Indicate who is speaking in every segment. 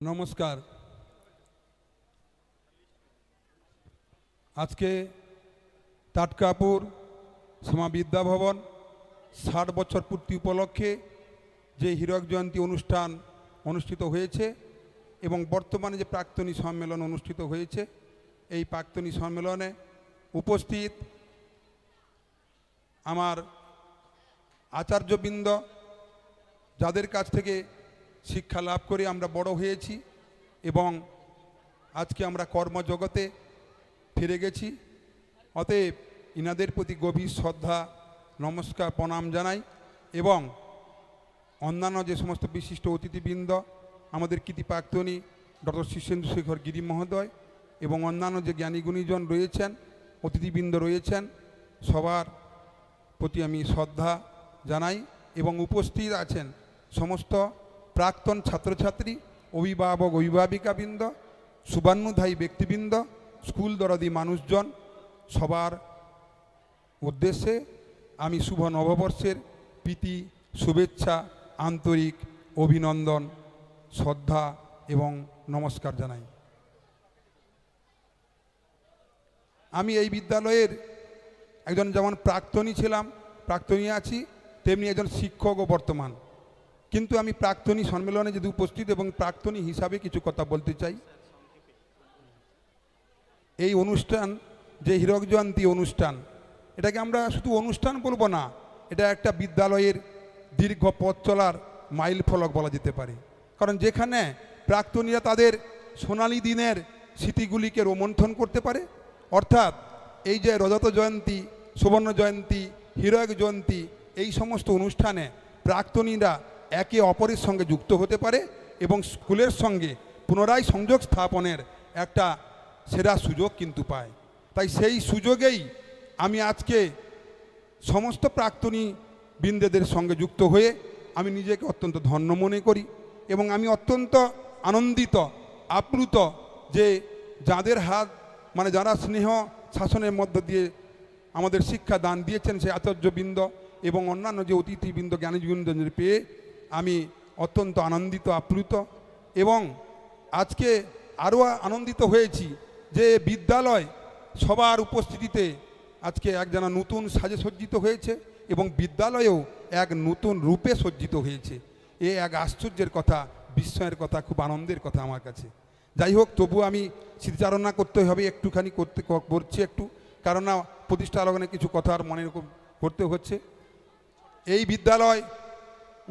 Speaker 1: নমস্কার। আজকে তাটকাপুর শ্যামা বিদ্যা ভবন ৬০ বছর পূর্তি উপলক্ষে যে হীরক জয়ন্তী অনুষ্ঠান অনুষ্ঠিত হয়েছে এবং বর্তমানে যে প্রাক্তনী সম্মেলন অনুষ্ঠিত হয়েছে, এই প্রাক্তনী সম্মেলনে উপস্থিত আমার আচার্যবৃন্দ, যাদের কাছ থেকে শিক্ষা লাভ করে আমরা বড় হয়েছি এবং আজকে আমরা কর্মজগতে ফিরে গেছি, অতএব ইনাদের প্রতি গভীর শ্রদ্ধা নমস্কার প্রণাম জানাই। এবং অন্যান্য যে সমস্ত বিশিষ্ট অতিথিবৃন্দ, আমাদের কৃতি প্রাক্তনী ডক্টর শীর্ষেন্দু শেখর গিরি মহোদয় এবং অন্যান্য যে জ্ঞানী গুণীজন রয়েছেন, অতিথিবৃন্দ রয়েছেন, সবার প্রতি আমি শ্রদ্ধা জানাই। এবং উপস্থিত আছেন সমস্ত প্রাক্তন ছাত্রছাত্রী, অভিভাবক অভিভাবিকাবৃন্দ, শুভান্যুধায়ী ব্যক্তিবৃন্দ, স্কুল দরদি মানুষজন, সবার উদ্দেশ্যে আমি শুভ নববর্ষের প্রীতি, শুভেচ্ছা, আন্তরিক অভিনন্দন, শ্রদ্ধা এবং নমস্কার জানাই। আমি এই বিদ্যালয়ের একজন যেমন প্রাক্তনী ছিলাম, প্রাক্তনী আছি, তেমনি একজন শিক্ষকও বর্তমান। কিন্তু আমি প্রাক্তনী সম্মেলনে যদি উপস্থিত এবং প্রাক্তনী হিসাবে কিছু কথা বলতে চাই। এই অনুষ্ঠান যে হীরক জয়ন্তী অনুষ্ঠান, এটাকে আমরা শুধু অনুষ্ঠান বলবো না, এটা একটা বিদ্যালয়ের দীর্ঘ পথ চলার মাইল ফলক বলা যেতে পারে। কারণ যেখানে প্রাক্তনীরা তাদের সোনালী দিনের স্মৃতিগুলিকে রোমন্থন করতে পারে, অর্থাৎ এই যে রজত জয়ন্তী, সুবর্ণ জয়ন্তী, হীরক জয়ন্তী, এই সমস্ত অনুষ্ঠানে প্রাক্তনীরা একে অপরের সঙ্গে যুক্ত হতে পারে এবং স্কুলের সঙ্গে পুনরায় সংযোগ স্থাপনের একটা সেরা সুযোগ কিন্তু পায়। তাই সেই সুযোগেই আমি আজকে সমস্ত প্রাক্তনী বৃন্দেদের সঙ্গে যুক্ত হয়ে আমি নিজেকে অত্যন্ত ধন্য মনে করি এবং আমি অত্যন্ত আনন্দিত, আপ্লুত যে যাদের হাত যারা স্নেহ শাসনের মধ্য দিয়ে আমাদের শিক্ষা দান দিয়েছেন, সেই আচার্যবৃন্দ এবং অন্যান্য যে অতিথিবৃন্দ, জ্ঞানীবৃন্দদের পেয়ে আমি অত্যন্ত আনন্দিত, আপ্লুত। এবং আজকে আরও আনন্দিত হয়েছি যে বিদ্যালয় সবার উপস্থিতিতে আজকে এক যেন নতুন সাজে সজ্জিত হয়েছে এবং বিদ্যালয়েও এক নতুন রূপে সজ্জিত হয়েছে। এ এক আশ্চর্যের কথা, বিস্ময়ের কথা, খুব আনন্দের কথা আমার কাছে। যাই হোক, তবু আমি স্মৃতিচারণা করতে হবে, একটুখানি করছি একটু, কারণ না প্রতিষ্ঠা লগ্নে কিছু কথা আর মনে করতে হচ্ছে। এই বিদ্যালয়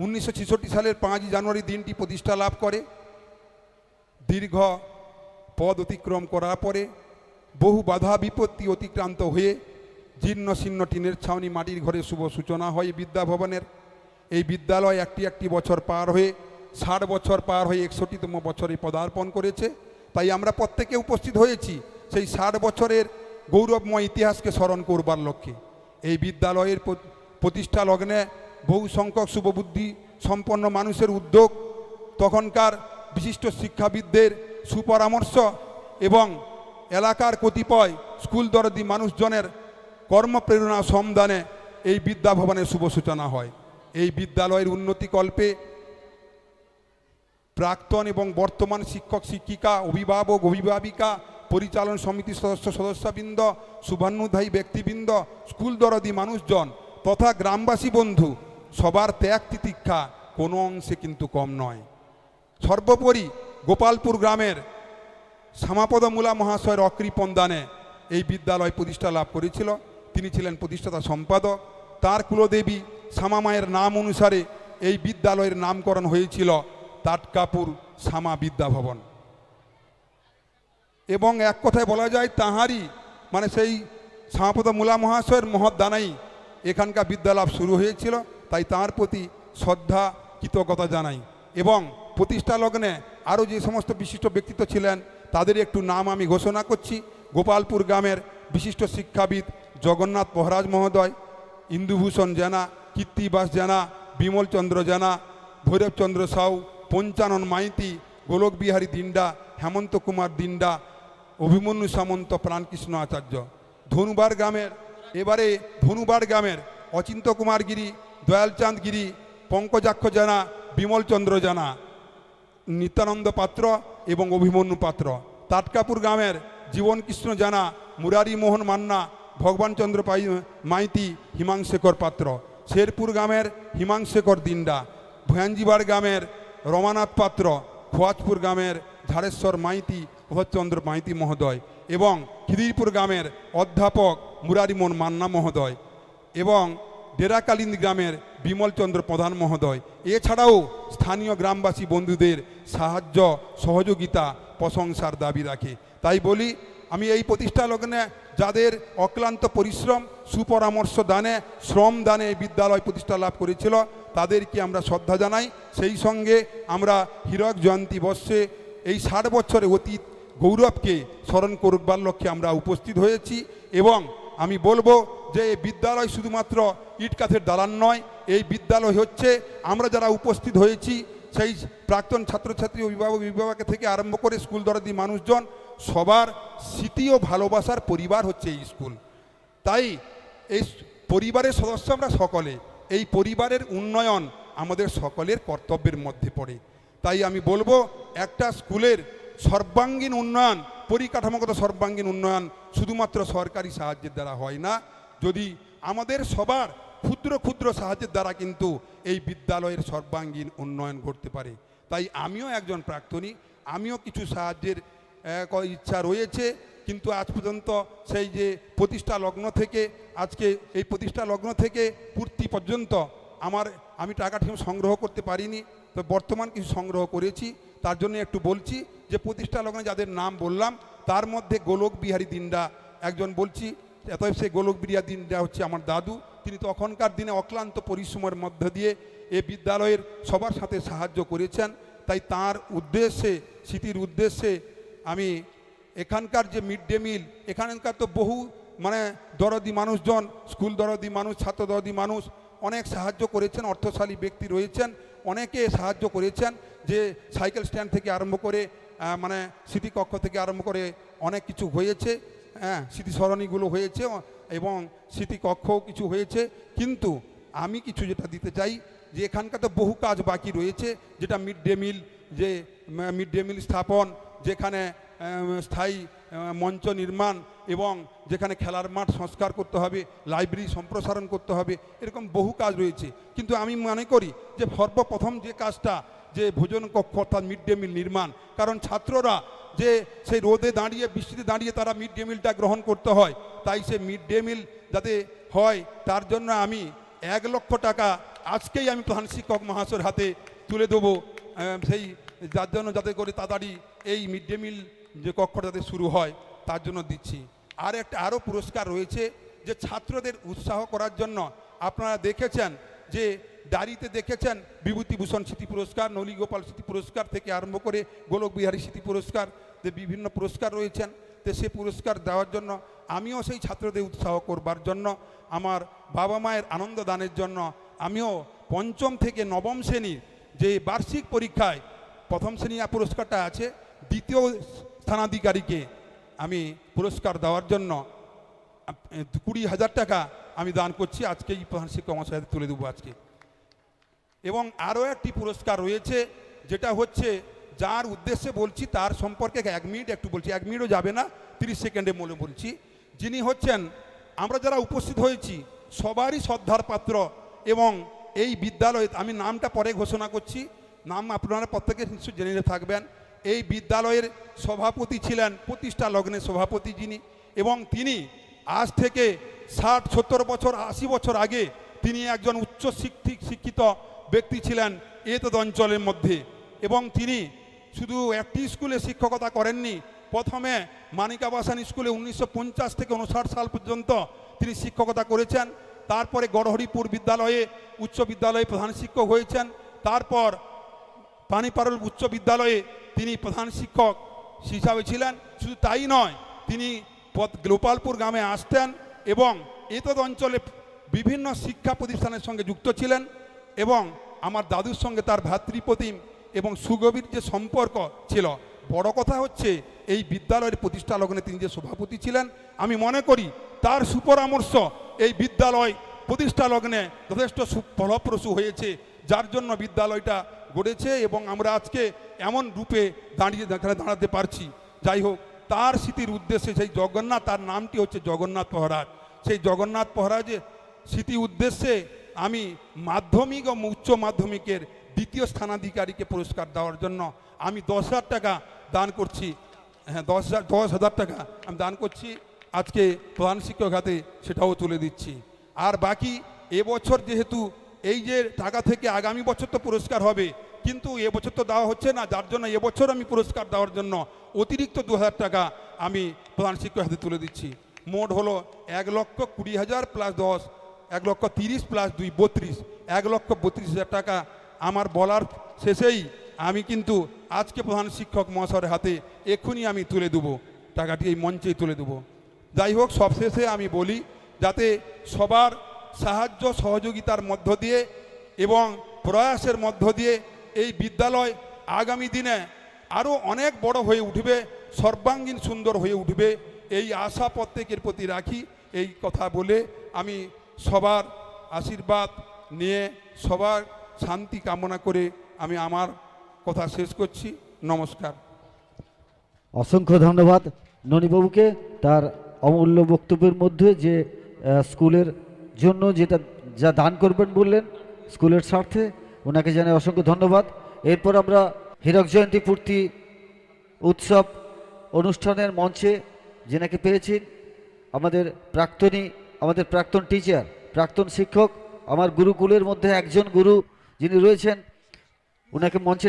Speaker 1: 1966 সালের 5 জানুয়ারি দিনটি প্রতিষ্ঠা লাভ করে। দীর্ঘ পদ অতিক্রম করার পরে বহু বাধা বিপত্তি অতিক্রান্ত হয়ে জীর্ণ শীর্ণ টিনের ছাউনি মাটির ঘরে শুভ সূচনা হয় বিদ্যাভবনের। এই বিদ্যালয় একটি বছর পার হয়ে 60 বছর পার হয়ে 61তম বছরে পদার্পণ করেছে। তাই আমরা প্রত্যেকে উপস্থিত হয়েছি সেই 60 বছরের গৌরবময় ইতিহাসকে স্মরণ করবার লক্ষ্যে। এই বিদ্যালয়ের প্রতিষ্ঠা লগ্নে বহু সংখ্যক শুভবুদ্ধি সম্পন্ন মানুষের উদ্যোগ, তখনকার বিশিষ্ট শিক্ষাবিদদের সুপরামর্শ এবং এলাকার কতিপয় স্কুল দরদি মানুষজনের কর্মপ্রেরণা সমদানে এই বিদ্যাভবনের শুভ সূচনা হয়। এই বিদ্যালয়ের উন্নতিকল্পে প্রাক্তন এবং বর্তমান শিক্ষক শিক্ষিকা, অভিভাবক অভিভাবিকা, পরিচালন সমিতির সদস্যবৃন্দ, শুভান্যুধায়ী ব্যক্তিবৃন্দ, স্কুল দরদি মানুষজন তথা গ্রামবাসী বন্ধু, সবার ত্যাগ তিতিক্ষা কোনো অংশে কিন্তু কম নয়। সর্বোপরি গোপালপুর গ্রামের শ্যামাপদ মূলা মহাশয়ের অকৃপণ দানে এই বিদ্যালয় প্রতিষ্ঠা লাভ করেছিল। তিনি ছিলেন প্রতিষ্ঠাতা সম্পাদক। তার কুলদেবী শ্যামা মায়ের নাম অনুসারে এই বিদ্যালয়ের নামকরণ হয়েছিল তাটকাপুর শ্যামা বিদ্যা ভবন। এবং এক কথায় বলা যায় তাহারই সেই শ্যামাপদ মূলা মহাশয়ের মহৎ দানেই এখানকার বিদ্যালাভ শুরু হয়েছিল। তাই তাঁর প্রতি শ্রদ্ধা কৃতজ্ঞতা জানাই। এবং প্রতিষ্ঠা লগ্নে আরও যে সমস্ত বিশিষ্ট ব্যক্তিত্ব ছিলেন তাদের একটু নাম আমি ঘোষণা করছি। গোপালপুর গ্রামের বিশিষ্ট শিক্ষাবিদ জগন্নাথ মহারাজ মহোদয়, ইন্দুভূষণ জেনা, কীর্তিবাস জেনা, বিমলচন্দ্র জেনা, ভৈরবচন্দ্র সাউ, পঞ্চানন মাইতি, গোলক বিহারী দিন্ডা, হেমন্ত কুমার দিন্ডা, অভিমন্যু সামন্ত, প্রাণকৃষ্ণ আচার্য। ধনুবার গ্রামের অচিন্ত কুমার গিরি, দয়ালচাঁদ গিরি, পঙ্কজাক্ষ জানা, বিমলচন্দ্র জানা। নিত্যানন্দ পাত্র এবং অভিমন্যু পাত্র। তাটকাপুর গ্রামের জীবনকৃষ্ণ জানা, মুরারি মোহন মান্না, ভগবানচন্দ্র মাইতি, হিমাংশেখর পাত্র। শেরপুর গ্রামের হিমাংশেখর দিন্ডা, ভয়াঞ্জিবার গ্রামের রমানাথ পাত্র, খোয়াজপুর গ্রামের ঝাড়েশ্বর মাইতি, প্রভাতচন্দ্র মাইতি মহোদয় এবং খিদিরপুর গ্রামের অধ্যাপক মুরারিমোহন মান্না মহোদয় এবং ডেরাকালিন্দ গ্রামের বিমলচন্দ্র প্রধান মহোদয়। এছাড়াও স্থানীয় গ্রামবাসী বন্ধুদের সাহায্য সহযোগিতা প্রশংসার দাবি রাখে। তাই বলি, আমি এই প্রতিষ্ঠা লগ্নে যাদের অক্লান্ত পরিশ্রম, সুপরামর্শ দানে, শ্রম দানে বিদ্যালয় প্রতিষ্ঠা লাভ করেছিল তাদেরকে আমরা শ্রদ্ধা জানাই। সেই সঙ্গে আমরা হীরক জয়ন্তী বর্ষে এই 60 বছরের অতীত গৌরবকে স্মরণ করবার লক্ষ্যে আমরা উপস্থিত হয়েছি। এবং আমি বলবো যে এই বিদ্যালয় শুধুমাত্র ইট কাঠের দালান নয়, এই বিদ্যালয় হচ্ছে আমরা যারা উপস্থিত হয়েছি সেই প্রাক্তন ছাত্রছাত্রী অভিভাবক থেকে আরম্ভ করে স্কুল দরদি মানুষজন, সবার স্মৃতি ও ভালোবাসার পরিবার হচ্ছে এই স্কুল। তাই এই পরিবারের সদস্য আমরা সকলে, এই পরিবারের উন্নয়ন আমাদের সকলের কর্তব্যের মধ্যে পড়ে। তাই আমি বলবো একটা স্কুলের সর্বাঙ্গীন উন্নয়ন, পরিকাঠামোগত সর্বাঙ্গীন উন্নয়ন শুধুমাত্র সরকারি সাহায্যের দ্বারা হয় না, যদি আমাদের সবার ক্ষুদ্র ক্ষুদ্র সাহায্যের দ্বারা কিন্তু এই বিদ্যালয়ের সর্বাঙ্গীন উন্নয়ন ঘটতে পারে। তাই আমিও একজন প্রাক্তনী, আমিও কিছু সাহায্যের ইচ্ছা রয়েছে, কিন্তু আজ পর্যন্ত সেই যে প্রতিষ্ঠা লগ্ন থেকে আজকে এই প্রতিষ্ঠা লগ্ন থেকে পূর্তি পর্যন্ত আমি টাকা ঠিক সংগ্রহ করতে পারিনি, তো বর্তমান কিছু সংগ্রহ করেছি। তার জন্য একটু বলছি যে প্রতিষ্ঠা লগ্নে যাদের নাম বললাম তার মধ্যে গোলক বিহারী দিন্ডা একজন বলছি, অতএব সেই গোলক বিহারী দিন্ডা হচ্ছে আমার দাদু। তিনি তখনকার দিনে অক্লান্ত পরিশ্রমের মধ্য দিয়ে এ বিদ্যালয়ের সবার সাথে সাহায্য করেছেন। তাই তার উদ্দেশ্যে, স্মৃতির উদ্দেশ্যে আমি এখানকার যে মিড ডে মিল, এখানকার তো বহু দরদি মানুষজন, স্কুল দরদি মানুষ, ছাত্র দরদি মানুষ অনেক সাহায্য করেছেন, অর্থশালী ব্যক্তি রয়েছেন, অনেকে সাহায্য করেছেন। যে সাইকেল স্ট্যান্ড থেকে আরম্ভ করে স্মৃতিকক্ষ থেকে আরম্ভ করে অনেক কিছু হয়েছে, স্মৃতিসরণীগুলো হয়েছে এবং স্মৃতিকক্ষও কিছু হয়েছে। কিন্তু আমি কিছু যেটা দিতে চাই যে এখানকার তো বহু কাজ বাকি রয়েছে, যেটা মিড ডে মিল, যে মিড ডে মিল স্থাপন, যেখানে স্থায়ী মঞ্চ নির্মাণ এবং যেখানে খেলার মাঠ সংস্কার করতে হবে, লাইব্রেরি সম্প্রসারণ করতে হবে, এরকম বহু কাজ রয়েছে। কিন্তু আমি মনে করি যে সর্বপ্রথম যে কাজটা, যে ভোজন কক্ষ অর্থাৎ মিড ডে মিল নির্মাণ, কারণ ছাত্ররা যে সেই রোদে দাঁড়িয়ে বৃষ্টিতে দাঁড়িয়ে তারা মিড ডে মিলটা গ্রহণ করতে হয়, তাই সে মিড ডে মিল যাতে হয় তার জন্য আমি 1 লক্ষ টাকা আজকেই আমি প্রধান শিক্ষক মহাশয়ের হাতে তুলে দেবো, সেই যার জন্য যাতে করে তাড়াতাড়ি এই মিড ডে মিল যে কক্ষটা যাতে শুরু হয় তার জন্য দিচ্ছি। আরও পুরস্কার রয়েছে যে ছাত্রদের উৎসাহ করার জন্য আপনারা দেখেছেন যে ডায়েরিতে দেখেছেন বিভূতিভূষণ স্মৃতি পুরস্কার, নলিগোপাল স্মৃতি পুরস্কার থেকে আরম্ভ করে গোলক বিহারী স্মৃতি পুরস্কার, যে বিভিন্ন পুরস্কার রয়েছেন। তো সে পুরস্কার দেওয়ার জন্য আমিও সেই ছাত্রদের উৎসাহ করবার জন্য, আমার বাবা মায়ের আনন্দ দানের জন্য আমিও 5ম থেকে 9ম শ্রেণীর যে বার্ষিক পরীক্ষায় 1ম শ্রেণী পুরস্কারটা আছে, 2য় স্থানাধিকারীকে আমি পুরস্কার দেওয়ার জন্য 20,000 টাকা আমি দান করছি, আজকেই প্রধান শিক্ষক মহাশয়ের হাতে তুলে দেবো আজকে। এবং আরও একটি পুরস্কার রয়েছে, যেটা হচ্ছে যার উদ্দেশ্যে বলছি তার সম্পর্কে 1 মিনিট একটু বলছি, 1 মিনিটও যাবে না, 30 সেকেন্ডে বলছি। যিনি হচ্ছেন, আমরা যারা উপস্থিত হয়েছি সবারই শ্রদ্ধার পাত্র এবং এই বিদ্যালয়ে, আমি নামটা পরে ঘোষণা করছি, নাম আপনারা প্রত্যেকে নিশ্চয়ই জেনে থাকবেন। এই বিদ্যালয়ের সভাপতি ছিলেন, প্রতিষ্ঠা লগ্নের সভাপতি যিনি, এবং তিনি আজ থেকে 60-70 বছর 80 বছর আগে তিনি একজন উচ্চ শিক্ষিত ব্যক্তি ছিলেন এতদ অঞ্চলের মধ্যে। এবং তিনি শুধু একটি স্কুলে শিক্ষকতা করেননি, প্রথমে মানিকাবাসান স্কুলে 1950 থেকে 59 সাল পর্যন্ত তিনি শিক্ষকতা করেছেন। তারপরে গড়হরিপুর বিদ্যালয়ে উচ্চ বিদ্যালয়ে প্রধান শিক্ষক হয়েছেন। তারপর পানিপারল উচ্চ বিদ্যালয়ে তিনি প্রধান শিক্ষক হিসাবে ছিলেন। শুধু তাই নয়, তিনি গোপালপুর গ্রামে আসতেন এবং এতদ অঞ্চলে বিভিন্ন শিক্ষা প্রতিষ্ঠানের সঙ্গে যুক্ত ছিলেন এবং আমার দাদুর সঙ্গে তার ভ্রাতৃপ্রতিম এবং সুগভীর যে সম্পর্ক ছিল। বড় কথা হচ্ছে এই বিদ্যালয়ের প্রতিষ্ঠা লগ্নে তিনি যে সভাপতি ছিলেন, আমি মনে করি তার সুপরামর্শ এই বিদ্যালয় প্রতিষ্ঠা লগ্নে যথেষ্ট ফলপ্রসূ হয়েছে। যার জন্য বিদ্যালয়টা গড়েছে এবং আমরা আজকে এমন রূপে দাঁড়াতে পারছি। যাই হোক, তার স্মৃতির উদ্দেশ্যে সেই জগন্নাথ, তার নামটি হচ্ছে জগন্নাথ মহারাজ, সেই জগন্নাথ মহারাজের স্মৃতি উদ্দেশ্যে আমি মাধ্যমিক ও উচ্চ মাধ্যমিকের দ্বিতীয় স্থানাধিকারীকে পুরস্কার দেওয়ার জন্য আমি 10,000 টাকা দান করছি। হ্যাঁ, 10,000 টাকা আমি দান করছি আজকে প্রধান শিক্ষক হাতে, সেটাও তুলে দিচ্ছি। আর বাকি এবছর যেহেতু এই যে টাকা থেকে আগামী বছর তো পুরস্কার হবে, কিন্তু এবছর তো দেওয়া হচ্ছে না, যার জন্য এবছর আমি পুরস্কার দেওয়ার জন্য অতিরিক্ত 2,000 টাকা আমি প্রধান শিক্ষক হাতে তুলে দিচ্ছি। মোট হলো 1,20,000 প্লাস 10, 1,30,000 প্লাস 2, 32, 1,32,000 টাকা আমার বলার শেষেই আমি কিন্তু আজকে প্রধান শিক্ষক মহাশয়ের হাতে এক্ষুনি আমি তুলে দেবো, টাকাটি এই মঞ্চেই তুলে দেবো। যাই হোক, সবশেষে আমি বলি, যাতে সবার সাহায্য সহযোগিতার মধ্য দিয়ে এবং প্রয়াসের মধ্য দিয়ে এই বিদ্যালয় আগামী দিনে আরও অনেক বড় হয়ে উঠবে, সর্বাঙ্গীন সুন্দর হয়ে উঠবে, এই আশা প্রত্যেকের প্রতি রাখি। এই কথা বলে আমি সবার আশীর্বাদ নিয়ে সবার শান্তি কামনা করে আমি আমার কথা শেষ করছি। নমস্কার।
Speaker 2: অসংখ্য ধন্যবাদ ননীবাবুকে তার অমূল্য বক্তব্যের মধ্যে যে স্কুলের জন্য যেটা যা দান করবেন বললেন স্কুলের স্বার্থে, ওনাকে জানাই অসংখ্য ধন্যবাদ। এরপর আমরা হীরক জয়ন্তী পূর্তি উৎসব অনুষ্ঠানের মঞ্চে যেনাকে পেয়েছেন আমাদের প্রাক্তন টিচার, প্রাক্তন শিক্ষক, আমার গুরুকুলের মধ্যে একজন গুরু যিনি রয়েছেন, ওনাকে মঞ্চে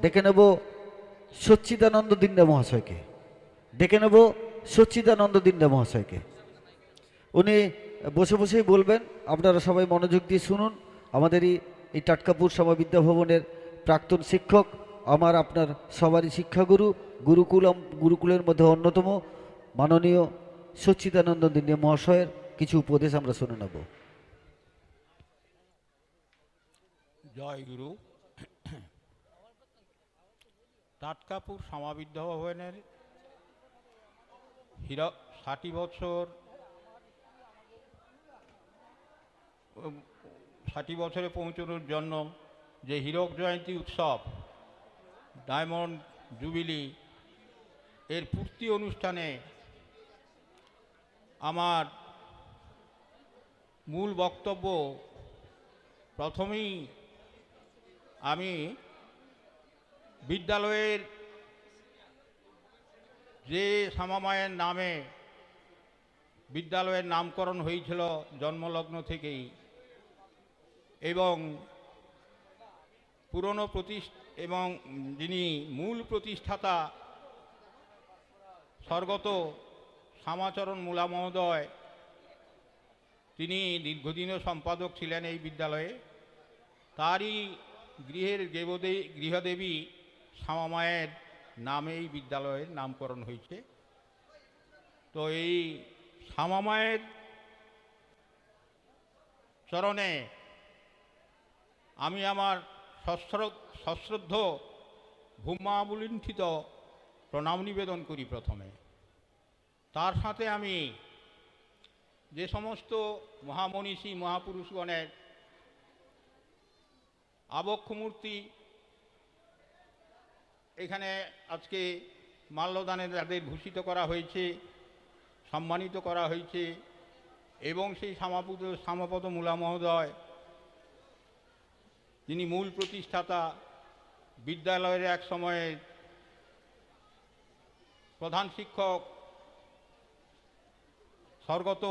Speaker 2: ডেকে নেব সচ্চিদানন্দ দিন্ডা মহাশয়কে। উনি বসে বসেই বলবেন, আপনারা সবাই মনোযোগ দিয়ে শুনুন। আমাদেরই এই টাটকাপুর সমবিদ্যা ভবনের প্রাক্তন শিক্ষক, আমার আপনার সবারই শিক্ষাগুরু, গুরুকুলের মধ্যে অন্যতম মাননীয় সচ্চিদানন্দ দিন্ডা মহাশয়ের কিছু উপদেশ আমরা শুনে নেব।
Speaker 3: জয় গুরু। টাটকাপুর সমবিদ্যা ভবনের 60 বছরে পৌঁছানোর জন্য যে হীরক জয়ন্তী উৎসব, ডায়মন্ড জুবিলি এর পূর্তি অনুষ্ঠানে আমার মূল বক্তব্য, প্রথমেই আমি বিদ্যালয়ের যে শ্যামামায়ের নামে বিদ্যালয়ের নামকরণ হয়েছিল জন্মলগ্ন থেকেই, এবং পুরনো এবং যিনি মূল প্রতিষ্ঠাতা স্বর্গত শ্যামাচরণ মূলা মহোদয়, তিনি দীর্ঘদিনের সম্পাদক ছিলেন এই বিদ্যালয়ে। তারই গৃহদেবী শ্যামামায়ের নামে এই বিদ্যালয়ের নামকরণ হয়েছে। তো এই শ্যামামায়ের চরণে আমি আমার সশ্রদ্ধ ভূমাবলুণ্ঠিত প্রণাম নিবেদন করি প্রথমে। তার সাথে আমি যে সমস্ত মহামনীষী মহাপুরুষগণের আবক্ষমূর্তি এখানে আজকে মাল্যদানে তাদের ভূষিত করা হয়েছে, সম্মানিত করা হয়েছে, এবং সেই শ্যামাপদ মূলা মহোদয়, তিনি মূল প্রতিষ্ঠাতা, বিদ্যালয়ের এক সময়ে প্রধান শিক্ষক স্বর্গত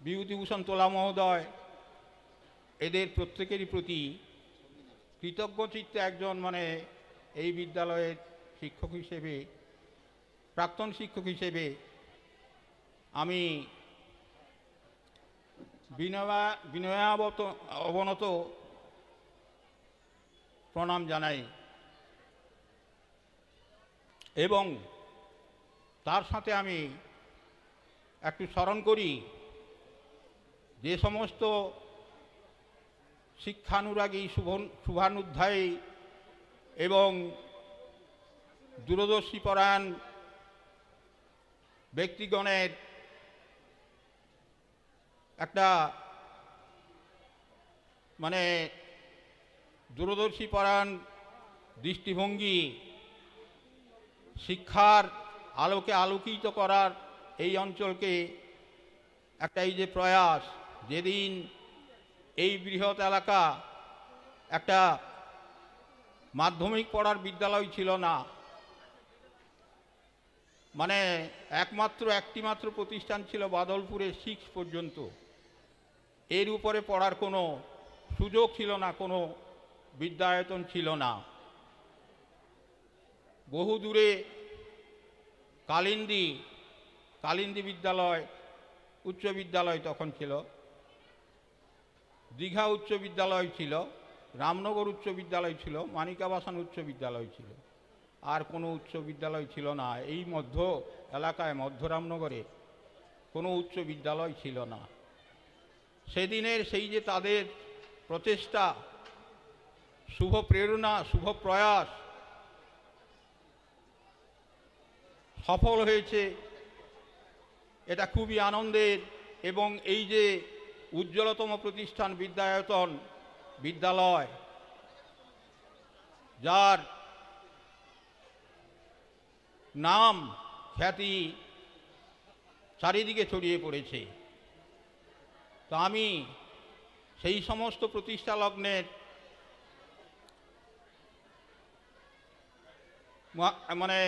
Speaker 3: বিভূতিভূষণ তোলা মহোদয়, এদের প্রত্যেকেরই প্রতি কৃতজ্ঞচিত্তে একজন এই বিদ্যালয়ের শিক্ষক হিসেবে, প্রাক্তন শিক্ষক হিসেবে আমি অবনত প্রণাম জানাই। এবং তার সাথে আমি একটু স্মরণ করি যে সমস্ত শিক্ষানুরাগী, শুভানুধ্যায়ী এবং দূরদর্শীপরায়ণ ব্যক্তিগণের একটা মানে দূরদর্শী পরায়ণ দৃষ্টিভঙ্গি, শিক্ষার আলোকে আলোকিত করার এই অঞ্চলকে একটা এই যে প্রয়াস, যেদিন এই বৃহৎ এলাকা একটা মাধ্যমিক পড়ার বিদ্যালয় ছিল না, মানে একটি মাত্র প্রতিষ্ঠান ছিল বাদলপুরে 6 পর্যন্ত, এর উপরে পড়ার কোনো সুযোগ ছিল না, কোনো বিদ্যায়তন ছিল না। বহু দূরে কালিন্দী বিদ্যালয়, উচ্চ বিদ্যালয় তখন ছিল, দীঘা উচ্চ বিদ্যালয় ছিল, রামনগর উচ্চ বিদ্যালয় ছিল, মানিকাবাসান উচ্চ বিদ্যালয় ছিল, আর কোনো উচ্চ বিদ্যালয় ছিল না। এই মধ্য এলাকায়, মধ্য রামনগরে কোনো উচ্চ বিদ্যালয় ছিল না। সেদিনের সেই যে তাদের প্রচেষ্টা, শুভ প্রেরণা, শুভ প্রয়াস সফল হয়েছে, এটা খুবই আনন্দের। এবং এই যে উজ্জ্বলতম প্রতিষ্ঠান বিদ্যায়তন বিদ্যালয়, যার নাম খ্যাতি চারিদিকে ছড়িয়ে পড়েছে, তো আমি সেই সমস্ত প্রতিষ্ঠা লগ্নের মানে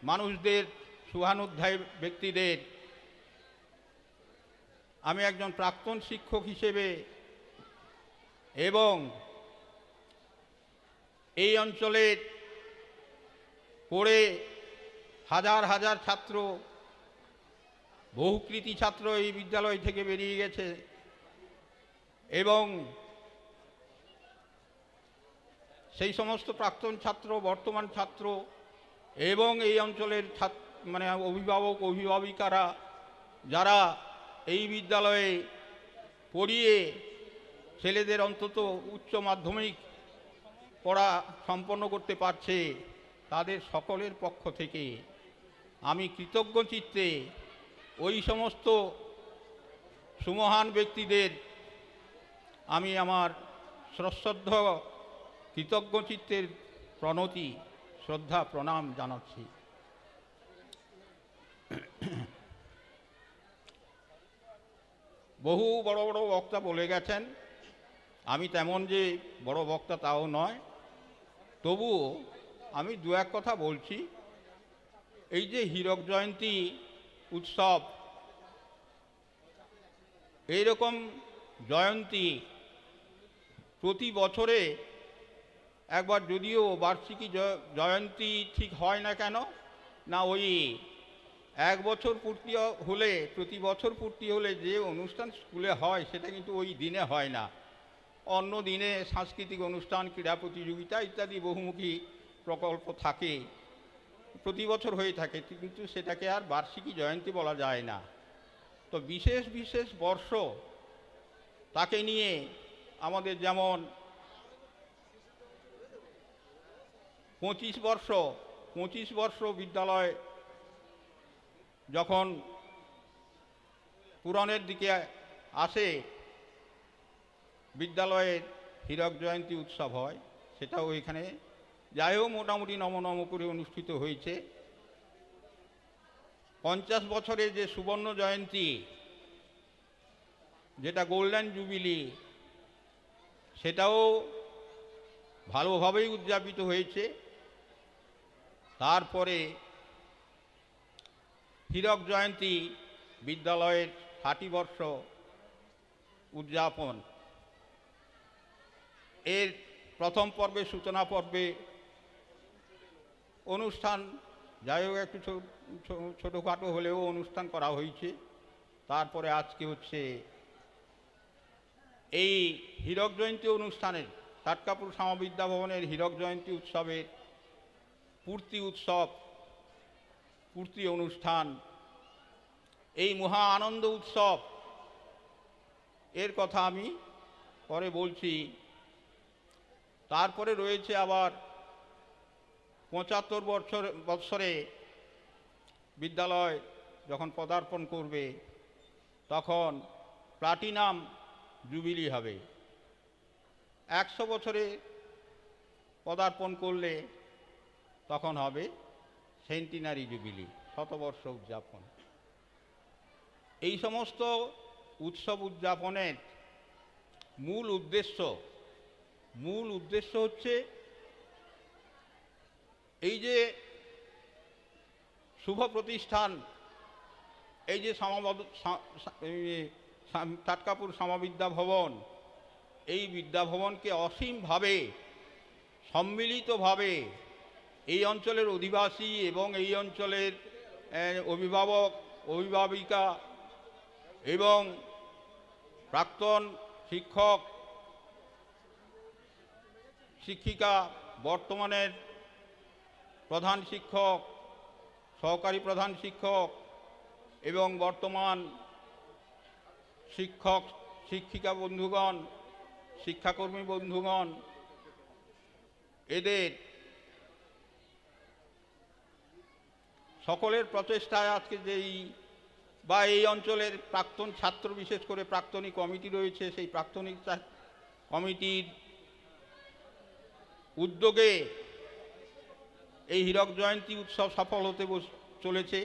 Speaker 3: মানুষদের, শুভানুধ্যায়ী ব্যক্তিদের, আমি একজন প্রাক্তন শিক্ষক হিসেবে এবং এই অঞ্চলের পড়ে হাজার হাজার ছাত্র, বহুকৃতী ছাত্র এই বিদ্যালয় থেকে বেরিয়ে গেছে, এবং সেই সমস্ত প্রাক্তন ছাত্র, বর্তমান ছাত্র এবং এই অঞ্চলের মানে অভিভাবক, অভিভাবিকারা যারা এই বিদ্যালয়ে পড়িয়ে ছেলেদের অন্তত উচ্চ মাধ্যমিক পড়া সম্পন্ন করতে পারছে, তাদের সকলের পক্ষ থেকে আমি কৃতজ্ঞ চিত্তে ওই সমস্ত সুমহান ব্যক্তিদের আমি আমার সশ্রদ্ধ কৃতজ্ঞ চিত্তের প্রণতি, শ্রদ্ধা, প্রণাম জানাচ্ছি। বহু বড় বড় বক্তা বলে গেছেন, আমি তেমন যে বড় বক্তা তাও নয়, তবুও আমি দু এক কথা বলছি। এই যে হীরক জয়ন্তী উৎসব, এইরকম জয়ন্তী প্রতি বছরে একবার, যদিও বার্ষিকী জয়ন্তী ঠিক হয় না কেন না, ওই 1 বছর পূর্তি হলে, প্রতি বছর পূর্তি হলে যে অনুষ্ঠান স্কুলে হয় সেটা কিন্তু ওই দিনে হয় না, অন্য দিনে সাংস্কৃতিক অনুষ্ঠান, ক্রীড়া প্রতিযোগিতা ইত্যাদি বহুমুখী প্রকল্প থাকে, প্রতি বছর হয়ে থাকে, কিন্তু সেটাকে আর বার্ষিকী জয়ন্তী বলা যায় না। তো বিশেষ বিশেষ বর্ষ তাকে নিয়ে আমাদের যেমন 25 বর্ষ বিদ্যালয় যখন পূরণের দিকে আসে, বিদ্যালয়ের হীরক জয়ন্তী উৎসব হয়, সেটাও এখানে যাই হোক মোটামুটি নম করে অনুষ্ঠিত হয়েছে। 50 বছরের যে সুবর্ণ জয়ন্তী, যেটা গোল্ডেন জুবিলি, সেটাও ভালোভাবেই উদযাপিত হয়েছে। তারপরে হীরক জয়ন্তী বিদ্যালয়ের 60 বর্ষ উদযাপন, এর প্রথম পর্বে, সূচনা পর্বে অনুষ্ঠান, যাই হোক একটু ছোটোখাটো হলেও অনুষ্ঠান করা হয়েছে। তারপরে আজকে হচ্ছে এই হীরক জয়ন্তী অনুষ্ঠানের, টাটকাপুর শ্যামাবিদ্যা ভবনের হীরক জয়ন্তী উৎসবের পূর্তি অনুষ্ঠান, এই মহা আনন্দ উৎসব, এর কথা আমি পরে বলছি। তারপরে রয়েছে আবার 75 বৎসরে বিদ্যালয় যখন পদার্পণ করবে, তখন প্লাটিনাম জুবিলি হবে। 100 বছরে পদার্পণ করলে তখন হবে সেন্টিনারি জুবিলি, শতবর্ষ উদযাপন। এই সমস্ত উৎসব উদযাপনের মূল উদ্দেশ্য হচ্ছে এই যে শুভ প্রতিষ্ঠান, এই যে টাটকাপুর সমবিদ্যা ভবন, এই বিদ্যাভবনকে অসীমভাবে সম্মিলিতভাবে এই অঞ্চলের অধিবাসী এবং এই অঞ্চলের অভিভাবক অভিভাবিকা এবং প্রাক্তন শিক্ষক শিক্ষিকা, বর্তমানের প্রধান শিক্ষক, সহকারী প্রধান শিক্ষক এবং বর্তমান শিক্ষক শিক্ষিকা বন্ধুগণ, শিক্ষাকর্মী বন্ধুগণ, এদের সকলের প্রচেষ্টায় আজকে এই অঞ্চলের প্রাক্তন ছাত্র, বিশেষ করে প্রাক্তনী কমিটি রয়েছে, সেই প্রাক্তনী কমিটির উদ্যোগে এই হীরক জয়ন্তী উৎসব সফল হতে চলেছে।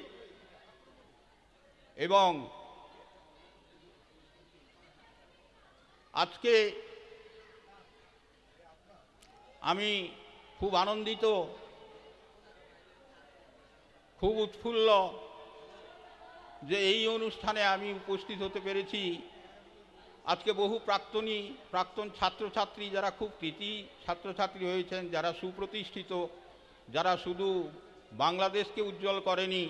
Speaker 3: এবং আজকে আমি খুব আনন্দিত, খুব উৎফুল্ল যে এই অনুষ্ঠানে আমি উপস্থিত হতে পেরেছি। আজকে বহু প্রাক্তন ছাত্রছাত্রী, যারা খুব কৃতী ছাত্রছাত্রী হয়েছেন, যারা সুপ্রতিষ্ঠিত, যারা শুধু বাংলাদেশকে উজ্জ্বল করেনি,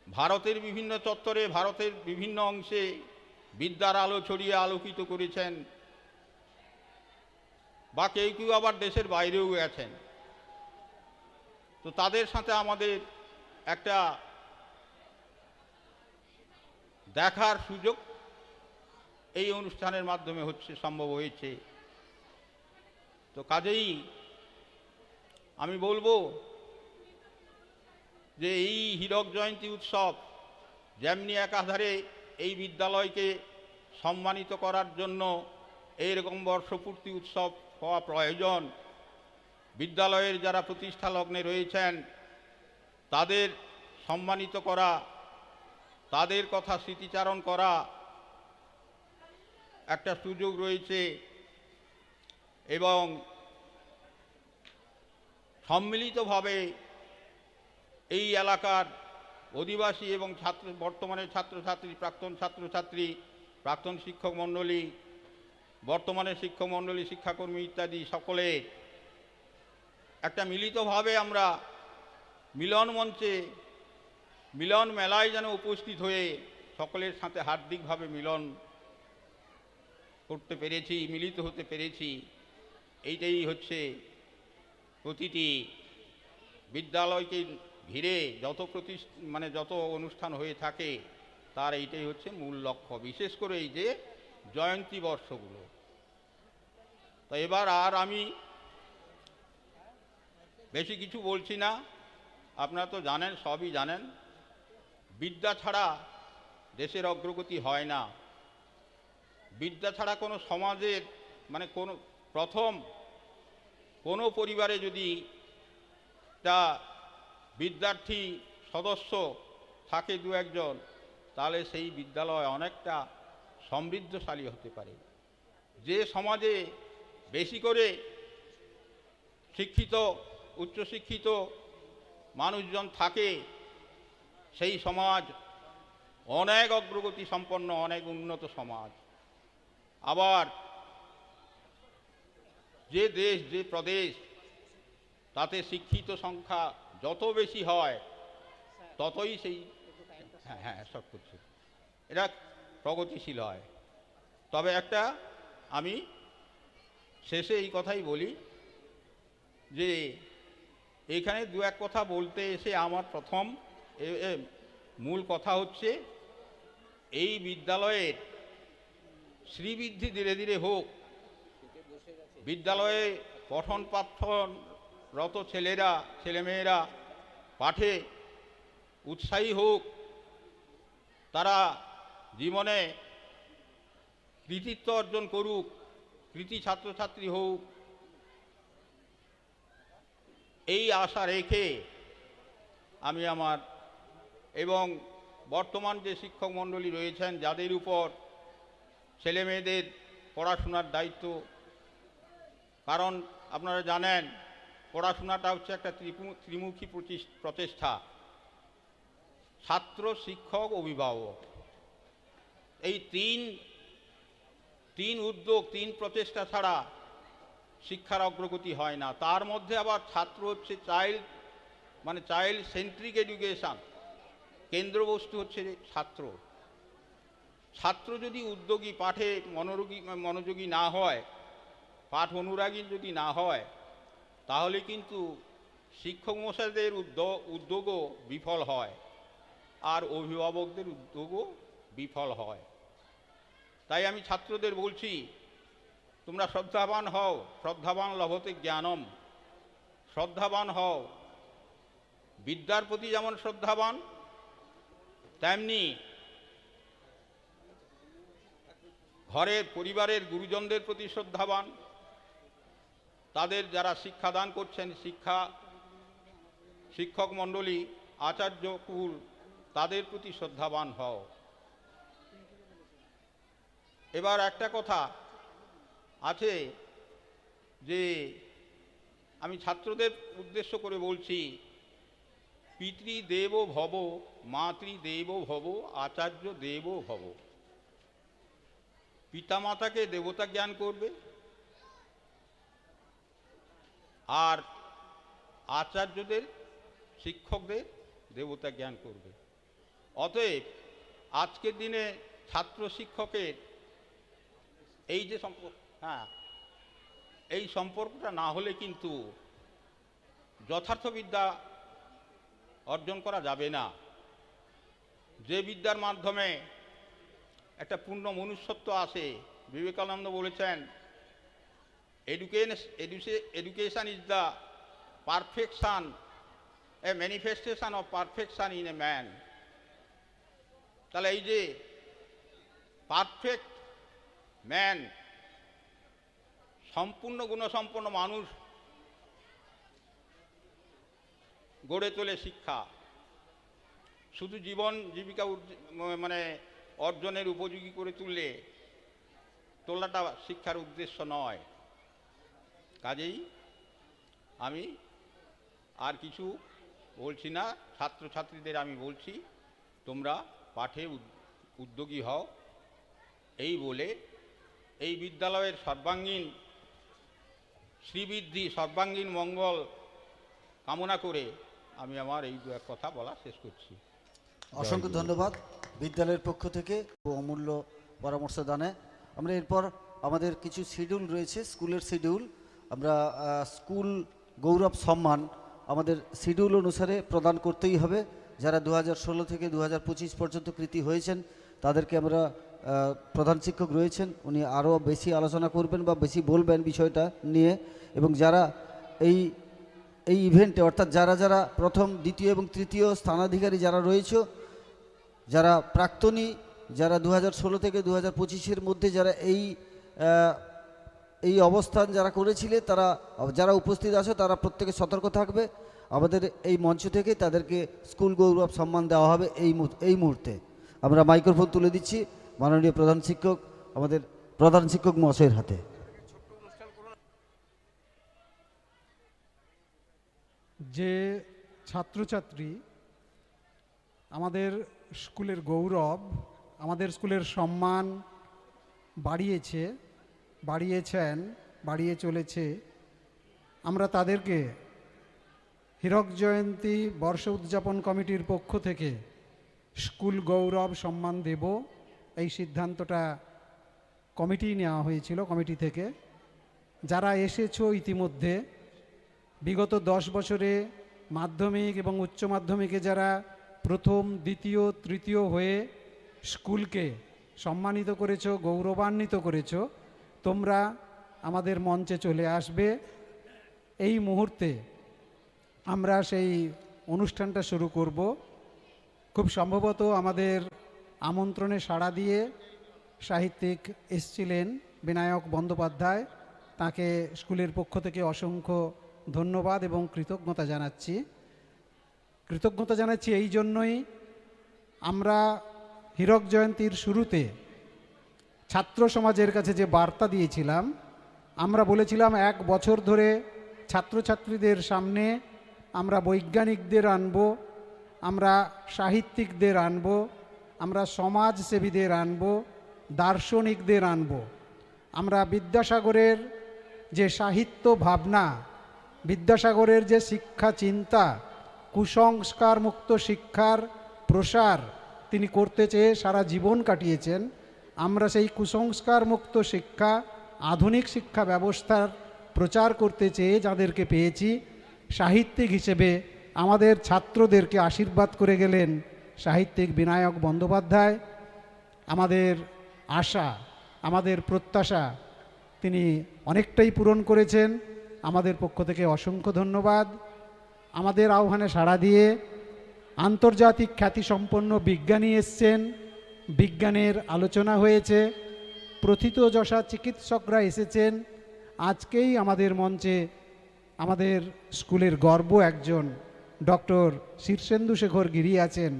Speaker 3: ভারতের বিভিন্ন চত্বরে, ভারতের বিভিন্ন অংশে বিদ্যার আলো ছড়িয়ে আলোকিত করেছেন, বা কেউ কেউ আবার দেশের বাইরেও গেছেন। তো তাদের সাথে আমাদের একটা দেখার সুযোগ এই অনুষ্ঠানের মাধ্যমে সম্ভব হয়েছে। তো কাজেই আমি বলবো যে এই হীরক জয়ন্তী উৎসব যেমনি একাধারে এই বিদ্যালয়কে সম্মানিত করার জন্য এইরকম বর্ষপূর্তি উৎসব হওয়া প্রয়োজন, বিদ্যালয়ের যারা প্রতিষ্ঠা লগ্নে রয়েছেন তাদের সম্মানিত করা, তাদের কথা স্মৃতিচারণ করা একটা সুযোগ রয়েছে। এবং সম্মিলিতভাবে এই এলাকার অধিবাসী এবং বর্তমানে ছাত্রছাত্রী, প্রাক্তন ছাত্রছাত্রী, প্রাক্তন শিক্ষক মণ্ডলী, বর্তমানে শিক্ষক মণ্ডলী, শিক্ষাকর্মী ইত্যাদি সকলে একটা মিলিতভাবে আমরা মিলন মঞ্চে, মিলন মেলায় যেন উপস্থিত হয়ে সকলের সাথে হার্দিকভাবে মিলন করতে পেরেছি, মিলিত হতে পেরেছি। এইটাই হচ্ছে প্রতিটি বিদ্যালয়কে ঘিরে যত অনুষ্ঠান হয়ে থাকে তার এইটাই হচ্ছে মূল লক্ষ্য, বিশেষ করে এই যে জয়ন্তী বর্ষগুলো। তো এবার আর আমি বেশি কিছু বলছি না, আপনারা তো জানেন, সবই জানেন, বিদ্যা ছাড়া দেশের অগ্রগতি হয় না। বিদ্যা ছাড়া কোনো সমাজের কোনো পরিবারে যদি তা বিদ্যার্থী সদস্য থাকে দু একজন, তাহলে সেই বিদ্যালয় অনেকটা সমৃদ্ধশালী হতে পারে। যে সমাজে বেশি করে শিক্ষিত, উচ্চশিক্ষিত মানুষজন থাকে, সেই সমাজ অনেক অগ্রগতি সম্পন্ন, অনেক উন্নত সমাজ। আবার যে দেশ, যে প্রদেশ, তাতে শিক্ষিত সংখ্যা যত বেশি হয় ততই সেই সব করছে এটা প্রগতিশীল হয়। তবে আমি শেষে এই কথাই বলি যে এখানে দু এক কথা বলতে এসে আমার প্রথম মূল কথা হচ্ছে এই বিদ্যালয়ের শ্রীবৃদ্ধি ধীরে ধীরে হোক, বিদ্যালয়ে পঠন পাঠনরত ছেলেমেয়েরা পাঠে উৎসাহী হোক, তারা জীবনে কৃতিত্ব অর্জন করুক, কৃতি ছাত্রছাত্রী হোক, এই আশা রেখে আমি আমার এবং বর্তমান যে শিক্ষক মণ্ডলী রয়েছেন যাদের উপর ছেলে মেয়েদের পড়াশোনার দায়িত্ব, কারণ আপনারা জানেন পড়াশোনাটা হচ্ছে একটা ত্রিমুখী প্রচেষ্টা, ছাত্র, শিক্ষক, অভিভাবক, এই তিন উদ্যোগ, তিন প্রচেষ্টা ছাড়া শিক্ষার অগ্রগতি হয় না। তার মধ্যে আবার ছাত্র হচ্ছে চাইল্ড সেন্ট্রিক এডুকেশন, কেন্দ্রবস্তু হচ্ছে ছাত্র। ছাত্র যদি উদ্যোগী, পাঠে মনোযোগী না হয়, পাঠ অনুরাগী যদি না হয়, তাহলে কিন্তু শিক্ষক মশাইদের উদ্যোগও বিফল হয় আর অভিভাবকদের উদ্যোগও বিফল হয়। তাই আমি ছাত্রদের বলছি, তোমরা শ্রদ্ধাবান হও, শ্রদ্ধাবান লভতে জ্ঞানম, শ্রদ্ধাবান হও। বিদ্যার প্রতি যেমন শ্রদ্ধাবান, তেমনি ঘরের পরিবারের গুরুজনদের প্রতি শ্রদ্ধাবান, তাদের যারা শিক্ষাদান করছেন, শিক্ষক মণ্ডলী, আচার্য কুল, তাদের প্রতি শ্রদ্ধাবান হও। এবার একটা কথা আছে যে আমি ছাত্রদের উদ্দেশ্য করে বলছি, পিতৃদেব ভব, মাতৃদেব ভব, আচার্য দেব ভব। পিতামাতাকে দেবতা জ্ঞান করবে, আর আচার্যদের, শিক্ষকদের দেবতা জ্ঞান করবে। অতএব আজকের দিনে ছাত্র শিক্ষকের এই যে সম্পর্ক, এই সম্পর্কটা না হলে কিন্তু যথার্থ বিদ্যা অর্জন করা যাবে না। যে বিদ্যার মাধ্যমে একটা পূর্ণ মনুষ্যত্ব আসে, বিবেকানন্দ বলেছেন, education is the perfection, A manifestation of perfection in a man. তাহলে এই যে পারফেক্ট ম্যান, সম্পূর্ণ গুণসম্পন্ন মানুষ গড়ে তোলে শিক্ষা। শুধু জীবন জীবিকা অর্জনের উপযোগী করে তোলাটা শিক্ষার উদ্দেশ্য নয়। কাজেই আমি আর কিছু বলছি না, ছাত্রছাত্রীদের আমি বলছি, তোমরা পাঠে উদ্যোগী হও। এই বলে এই বিদ্যালয়ের সর্বাঙ্গীন শ্রীবৃদ্ধি, সর্বাঙ্গীন মঙ্গল কামনা করে আমি আমার এই দু এক কথা বলা শেষ করছি।
Speaker 2: অসংখ্য ধন্যবাদ বিদ্যালয়ের পক্ষ থেকে অমূল্য পরামর্শ দানে। আমরা এরপর আমাদের কিছু শিডিউল রয়েছে, স্কুলের শিডিউল। আমরা স্কুল গৌরব সম্মান আমাদের শিডিউল অনুসারে প্রদান করতেই হবে। যারা 2016 থেকে 2025 পর্যন্ত কৃতী হয়েছেন তাদেরকে আমরা, প্রধান শিক্ষক রয়েছেন, উনি আরও বেশি আলোচনা করবেন বা বেশি বলবেন বিষয়টা নিয়ে। এবং যারা এই ইভেন্টে, অর্থাৎ যারা প্রথম, দ্বিতীয় এবং তৃতীয় স্থানাধিকারী যারা রয়েছে, যারা প্রাক্তনী, যারা 2016 থেকে 2025-এর মধ্যে যারা এই অবস্থান যারা করেছিলে, যারা উপস্থিত আছে তারা প্রত্যেকে সতর্ক থাকবে। আমাদের এই মঞ্চ থেকে তাদেরকে স্কুল গৌরব সম্মান দেওয়া হবে এই মুহূর্তে। আমরা মাইক্রোফোন তুলে দিচ্ছি মাননীয় প্রধান শিক্ষক, আমাদের প্রধান শিক্ষক মহাশয়ের হাতে।
Speaker 4: যে ছাত্রছাত্রী আমাদের স্কুলের গৌরব, আমাদের স্কুলের সম্মান বাড়িয়ে চলেছে, আমরা তাদেরকে হীরক জয়ন্তী বর্ষ উদযাপন কমিটির পক্ষ থেকে স্কুল গৌরব সম্মান দেব, এই সিদ্ধান্তটা কমিটি নেওয়া হয়েছিল। কমিটি থেকে যারা এসেছো ইতিমধ্যে, বিগত 10 বছরে মাধ্যমিক এবং উচ্চ মাধ্যমিকে যারা প্রথম, দ্বিতীয়, তৃতীয় হয়ে স্কুলকে সম্মানিত করেছো, গৌরবান্বিত করেছো, তোমরা আমাদের মঞ্চে চলে আসবে। এই মুহূর্তে আমরা সেই অনুষ্ঠানটা শুরু করব। খুব সম্ভবত আমাদের আমন্ত্রণে সাড়া দিয়ে সাহিত্যিক এসছিলেন বিনায়ক বন্দ্যোপাধ্যায়, তাকে স্কুলের পক্ষ থেকে অসংখ্য ধন্যবাদ এবং কৃতজ্ঞতা জানাচ্ছি। কৃতজ্ঞতা জানাচ্ছি এই জন্যই, আমরা হীরক জয়ন্তীর শুরুতে ছাত্র সমাজের কাছে যে বার্তা দিয়েছিলাম, আমরা বলেছিলাম 1 বছর ধরে ছাত্রছাত্রীদের সামনে আমরা বৈজ্ঞানিকদের আনব, আমরা সাহিত্যিকদের আনব, আমরা সমাজসেবীদের আনব, দার্শনিকদের আনব। আমরা বিদ্যাসাগরের যে সাহিত্য ভাবনা, বিদ্যাসাগরের যে শিক্ষা চিন্তা, কুসংস্কার মুক্ত শিক্ষার প্রসার তিনি করতে চেয়ে সারা জীবন কাটিয়েছেন, আমরা সেই কুসংস্কার মুক্ত শিক্ষা, আধুনিক শিক্ষা ব্যবস্থার প্রচার করতে চেয়ে যাদেরকে পেয়েছি, সাহিত্যিক হিসেবে আমাদের ছাত্রদেরকে আশীর্বাদ করে গেলেন সাহিত্যিক বিনায়ক বন্দ্যোপাধ্যায়। আমাদের আশা, আমাদের প্রত্যাশা তিনি অনেকটাই পূরণ করেছেন। আমাদের পক্ষ থেকে অসংখ্য ধন্যবাদ। আমাদের আহ্বানে সাড়া দিয়ে আন্তর্জাতিক খ্যাতিসম্পন্ন বিজ্ঞানী এসছেন, বিজ্ঞানের আলোচনা হয়েছে, প্রথিতযশা চিকিৎসকরা এসেছেন। আজকেই আমাদের মঞ্চে আমাদের স্কুলের গর্ব একজন ডক্টর শীর্ষেন্দু শেখর গিরি আছেন।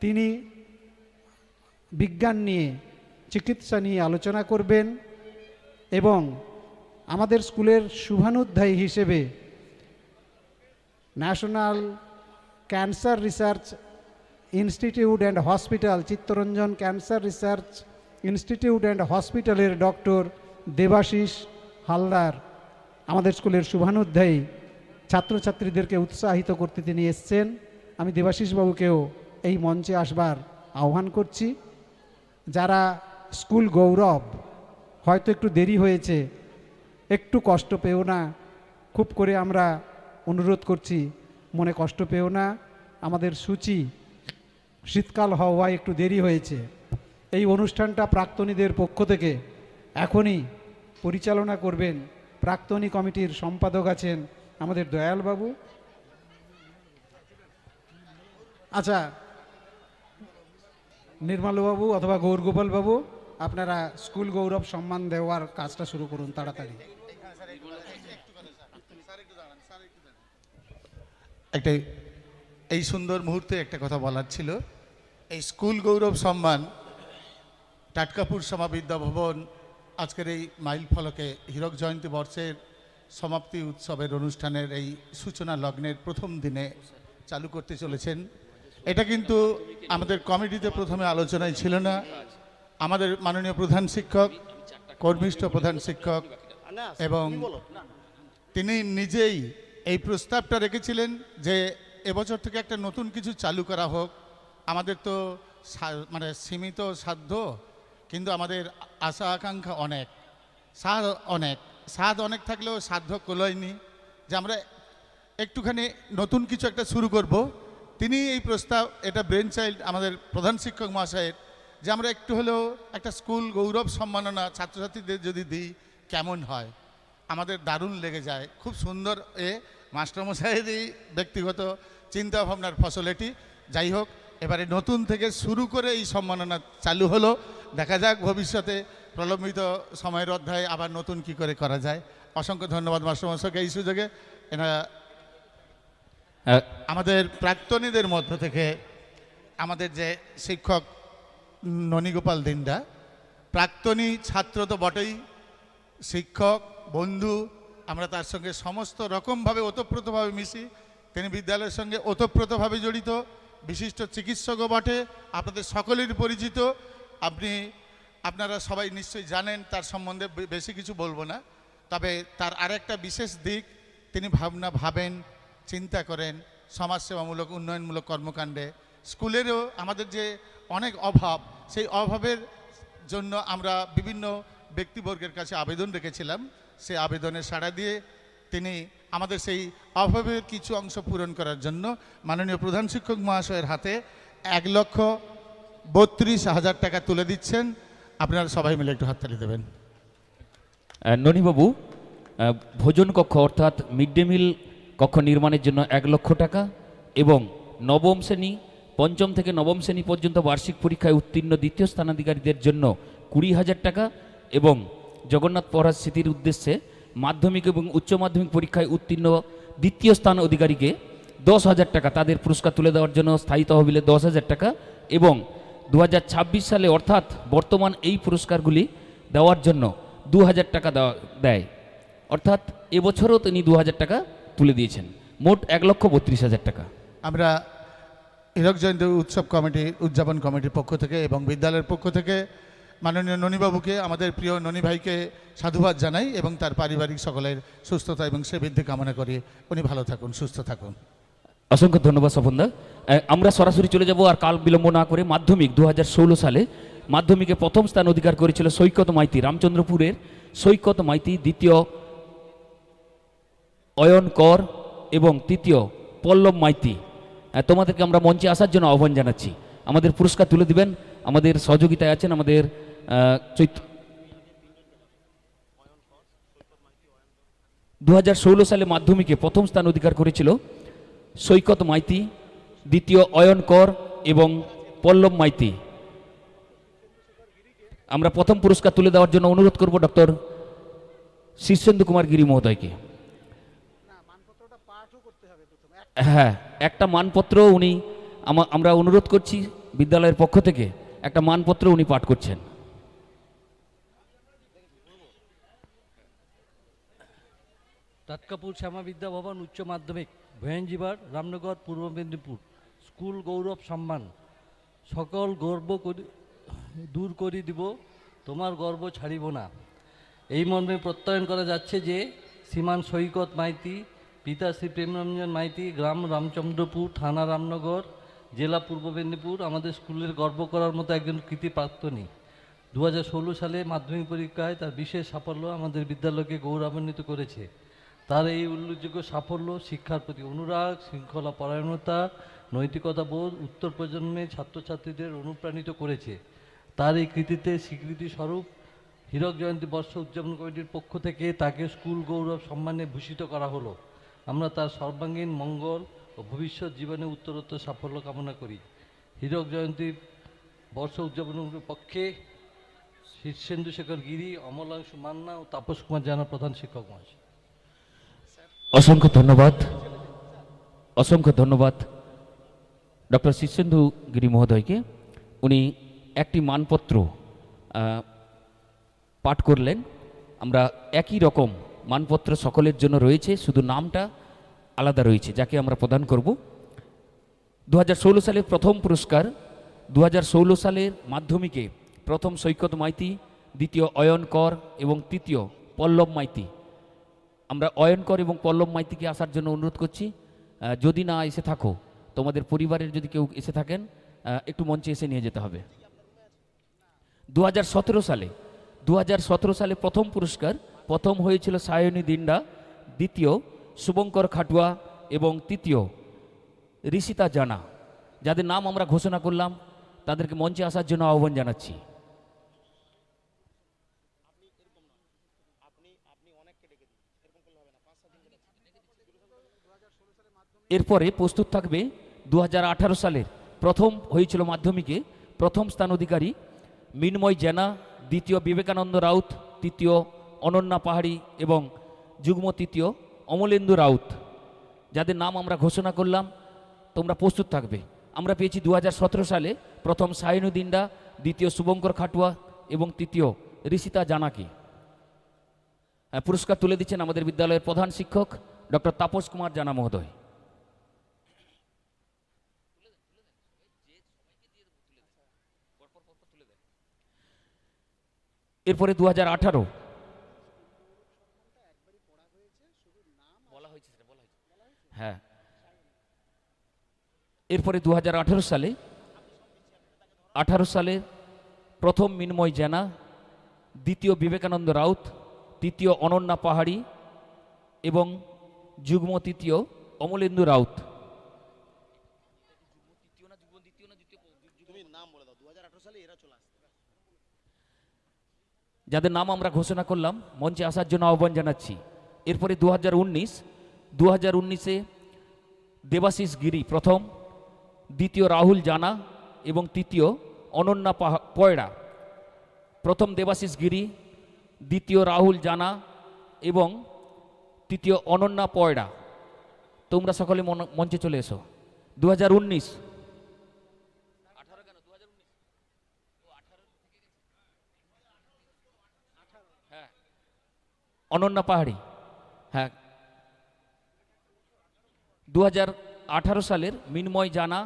Speaker 4: তিনি বিজ্ঞান নিয়ে, চিকিৎসা নিয়ে আলোচনা করবেন এবং আমাদের স্কুলের শুভানুধ্যায়ী হিসেবে national cancer research institute and hospital, Chittaranjan cancer research institute and হসপিটালের ডক্টর দেবাশিস হালদার আমাদের স্কুলের শুভানুধ্যায়ী, ছাত্রছাত্রীদেরকে উৎসাহিত করতে তিনি এসছেন। আমি দেবাশিস বাবুকেও এই মঞ্চে আসবার আহ্বান করছি। যারা স্কুল গৌরব, হয়তো একটু দেরি হয়েছে, একটু কষ্ট পেও না, খুব করে আমরা অনুরোধ করছি, মনে কষ্ট পেও না। আমাদের সূচি শীতকাল হওয়ায় একটু দেরি হয়েছে। এই অনুষ্ঠানটা প্রাক্তনীদের পক্ষ থেকে এখনই পরিচালনা করবেন প্রাক্তনী কমিটির সম্পাদক আছেন আমাদের দয়ালবাবু। আচ্ছা, নির্মলবাবু অথবা গৌরগোপাল বাবু, আপনারা স্কুল গৌরব সম্মান দেওয়ার কাজটা শুরু করুন তাড়াতাড়ি।
Speaker 5: একটা এই সুন্দর মুহূর্তে একটা কথা বলার ছিল। এই স্কুল গৌরব সম্মান টাটকাপুর সমাবিদ্যা ভবন আজকের এই মাইল ফলকে হীরক জয়ন্তী বর্ষের সমাপ্তি উৎসবের অনুষ্ঠানের এই সূচনা লগ্নের প্রথম দিনে চালু করতে চলেছেন। এটা কিন্তু আমাদের কমিটিতে প্রথমে আলোচনায় ছিল না। আমাদের মাননীয় প্রধান শিক্ষক, কর্মিষ্ঠ প্রধান শিক্ষক এবং তিনি নিজেই এই প্রস্তাবটা রেখেছিলেন যে এবছর থেকে একটা নতুন কিছু চালু করা হোক। আমাদের তো মানে সীমিত সাধ্য, কিন্তু আমাদের আশা আকাঙ্ক্ষা অনেক, স্বাদ অনেক থাকলেও সাধ্য কোলায়নি যে আমরা একটুখানি নতুন কিছু একটা শুরু করব। তিনি এই প্রস্তাব, এটা ব্রেন চাইল্ড আমাদের প্রধান শিক্ষক মহাশয়ের, যে আমরা একটু হলেও একটা স্কুল গৌরব সম্মাননা ছাত্রছাত্রীদের যদি দিই কেমন হয়। আমাদের দারুণ লেগে যায়, খুব সুন্দর মাস্টারমশাইয়ের এই ব্যক্তিগত চিন্তা ভাবনার ফসল এটি। যাই হোক, এবারে নতুন থেকে শুরু করে এই সম্মাননা চালু হলো। দেখা যাক ভবিষ্যতে প্রলম্বিত সময়ের অধ্যায়ে আবার নতুন কি করে করা যায়। অসংখ্য ধন্যবাদ মাস্টারমশাইকে এই সুযোগে। এনারা আমাদের প্রাক্তনীদের মধ্য থেকে আমাদের যে শিক্ষক ননীগোপাল দিন্দা, প্রাক্তনী ছাত্র তো বটেই, শিক্ষক বন্ধু, আমরা তার সঙ্গে সমস্ত রকমভাবে ওতপ্রোতভাবে মিশি। তিনি বিদ্যালয়ের সঙ্গে ওতপ্রোতভাবে জড়িত, বিশিষ্ট চিকিৎসকও বটে, আপনাদের সকলেরই পরিচিত। আপনারা সবাই নিশ্চয়ই জানেন, তার সম্বন্ধে বেশি কিছু বলবো না। তবে তার আরেকটা বিশেষ দিক, তিনি ভাবেন, চিন্তা করেন সমাজসেবামূলক উন্নয়নমূলক কর্মকাণ্ডে। স্কুলেরও আমাদের যে অনেক অভাব, সেই অভাবের জন্য আমরা বিভিন্ন ব্যক্তিবর্গের কাছে আবেদন রেখেছিলাম। সেই আবেদনের সাড়া দিয়ে তিনি আমাদের সেই অভাবের কিছু অংশ পূরণ করার জন্য মাননীয় প্রধান শিক্ষক মহাশয়ের হাতে 1,32,000 টাকা তুলে দিচ্ছেন। আপনারা সবাই মিলে একটু হাততালি দেবেন।
Speaker 6: ননীবাবু, ভোজন কক্ষ অর্থাৎ মিড ডে মিল কক্ষ নির্মাণের জন্য 1 লক্ষ টাকা এবং নবম শ্রেণী, 5ম থেকে নবম শ্রেণী পর্যন্ত বার্ষিক পরীক্ষায় উত্তীর্ণ দ্বিতীয় স্থানাধিকারীদের জন্য 20,000 টাকা এবং জগন্নাথ প্রহার স্মৃতির উদ্দেশ্যে মাধ্যমিক এবং উচ্চ মাধ্যমিক পরীক্ষায় উত্তীর্ণ দ্বিতীয় স্থান অধিকারীকে 10,000 টাকা তাদের পুরস্কার তুলে দেওয়ার জন্য স্থায়ী তহবিলে 10,000 টাকা এবং 2026 সালে অর্থাৎ বর্তমান এই পুরস্কারগুলি দেওয়ার জন্য 2,000 টাকা দেয়, অর্থাৎ এবছরও তিনি 2,000 টাকা তুলে দিয়েছেন, মোট 1,32,000 টাকা।
Speaker 5: আমরা হীরক জয়ন্তী উৎসব কমিটি উদযাপন কমিটির পক্ষ থেকে এবং বিদ্যালয়ের পক্ষ থেকে মাননীয় ননীবাবুকে, আমাদের প্রিয় ননী ভাইকে সাধুবাদ জানাই এবং তার পারিবারিক সকলের সুস্থতা এবং সে বৃদ্ধি কামনা করি। উনি ভালো থাকুন, সুস্থ থাকুন।
Speaker 6: অসংখ্য ধন্যবাদ স্বপনদা। আমরা সরাসরি চলে যাব আর কাল বিলম্ব না করে মাধ্যমিক 2016 সালে মাধ্যমিকে প্রথম স্থান অধিকার করেছিল সৈকত মাইতি, রামচন্দ্রপুরের সৈকত মাইতি, দ্বিতীয় অয়ন কর এবং তৃতীয় পল্লব মাইতি। তোমাদেরকে আমরা মঞ্চে আসার জন্য আহ্বান জানাচ্ছি। আমাদের পুরস্কার তুলে দিবেন, আমাদের সহযোগিতায় আছেন আমাদের 2016 সালে মাধ্যমিকে প্রথম স্থান অধিকার করেছিল সৈকত মাইতি, দ্বিতীয় অয়ন কর এবং পল্লব মাইতি। আমরা প্রথম পুরস্কার তুলে দেওয়ার জন্য অনুরোধ করব ডক্টর শীর্ষেন্দু কুমার গিরি মহোদয়কে। হ্যাঁ, একটা মানপত্র উনি আমরা অনুরোধ করছি বিদ্যালয়ের পক্ষ থেকে, একটা মানপত্র উনি পাঠ করছেন।
Speaker 7: টাটকাপুর শ্যামা বিদ্যা ভবন উচ্চ মাধ্যমিক ভেঞ্জিবার রামনগর পূর্ব মেদিনীপুর স্কুল গৌরব সম্মান। সকল গর্ব দূর করি দিব, তোমার গর্ব ছাড়িব না। এই মর্মে প্রত্যয়ন করা যাচ্ছে যে শ্রীমান সৈকত মাইতি, পিতা শ্রী প্রেমরঞ্জন মাইতি, গ্রাম রামচন্দ্রপুর, থানা রামনগর, জেলা পূর্ব মেদিনীপুর, আমাদের স্কুলের গর্ব করার মতো একজন কৃতি প্রাক্তনী। 2016 সালে মাধ্যমিক পরীক্ষায় তার বিশেষ সাফল্য আমাদের বিদ্যালয়কে গৌরবান্বিত করেছে। তার এই উল্লেখযোগ্য সাফল্য শিক্ষার প্রতি অনুরাগ, শৃঙ্খলা পরায়ণতা, নৈতিকতা বোধ উত্তর প্রজন্মের ছাত্রছাত্রীদের অনুপ্রাণিত করেছে। তার এই কৃতিত্বের স্বীকৃতি স্বরূপ হীরক জয়ন্তী বর্ষ উদযাপন কমিটির পক্ষ থেকে তাকে স্কুল গৌরব সম্মানে ভূষিত করা হলো। আমরা তার সর্বাঙ্গীন মঙ্গল ও ভবিষ্যৎ জীবনে উত্তরোত্তর সাফল্য কামনা করি। হীরক জয়ন্তী বর্ষ উদযাপনের পক্ষে শীর্ষেন্দু শেখর গিরি, অমলাংশু মান্না ও তাপস কুমার জানা প্রধান শিক্ষক মহাশয়।
Speaker 6: অসংখ্য ধন্যবাদ, অসংখ্য ধন্যবাদ ডক্টর শীর্ষেন্দু গিরি মহোদয়কে। উনি একটি মানপত্র পাঠ করলেন। আমরা একই রকম মানপত্র সকলের জন্য রয়েছে, শুধু নামটা আলাদা রয়েছে, যাকে আমরা প্রদান করব। 2016 সালের প্রথম পুরস্কার 2016 সালের মাধ্যমিকে প্রথম সৈকত মাইতি, দ্বিতীয় অয়ন কর এবং তৃতীয় পল্লব মাইতি। আমরা অয়ন কর এবং পল্লব মাইতিকে আসার জন্য অনুরোধ করছি। যদি না এসে থাকো, তোমাদের পরিবারের যদি কেউ এসে থাকেন, একটু মঞ্চে এসে নিয়ে যেতে হবে। 2017 সালে প্রথম পুরস্কার প্রথম হয়েছিল সায়নী দিন্ডা, দ্বিতীয় শুভঙ্কর খাটুয়া এবং তৃতীয় ঋষিতা জানা। যাদের নাম আমরা ঘোষণা করলাম তাদেরকে মঞ্চে আসার জন্য আহ্বান জানাচ্ছি। এরপরে প্রস্তুত থাকবে 2018 সালের প্রথম হয়েছিল মাধ্যমিকে প্রথম স্থান অধিকারী মিনময় জেনা, দ্বিতীয় বিবেকানন্দ রাউত, তৃতীয় অনন্যা পাহাড়ি এবং যুগ্ম তৃতীয় অমলেন্দু রাউত। যাদের নাম আমরা ঘোষণা করলাম তোমরা প্রস্তুত থাকবে। আমরা পেয়েছি 2017 সালে প্রথম সায়নু দিন্ডা, দ্বিতীয় শুভঙ্কর খাটুয়া এবং তৃতীয় ঋষিতা জানাকে। পুরস্কার তুলে দিচ্ছেন আমাদের বিদ্যালয়ের প্রধান শিক্ষক ডক্টর তাপস কুমার জানা মহোদয়। এরপরে 2018 হ্যাঁ, এরপরে 2018 সালে প্রথম মিনময় জেনা, দ্বিতীয় বিবেকানন্দ রাউত, তৃতীয় অনন্যা পাহাড়ি এবং যুগ্ম তৃতীয় অমলেন্দু রাউত। যাদের নাম আমরা ঘোষণা করলাম মঞ্চে আসার জন্য আহ্বান জানাচ্ছি। এরপরে 2019-এ দেবাশিস গিরি প্রথম, দ্বিতীয় রাহুল জানা এবং তৃতীয় অনন্যা পয়ড়া। প্রথম দেবাশিস গিরি, দ্বিতীয় রাহুল জানা এবং তৃতীয় অনন্যা পয়ডা। তোমরা সকলে মঞ্চে চলে এসো। 2019 অনন্যা পাহাড়ি, হ্যাঁ। 2018 সালের মিনময় জানা,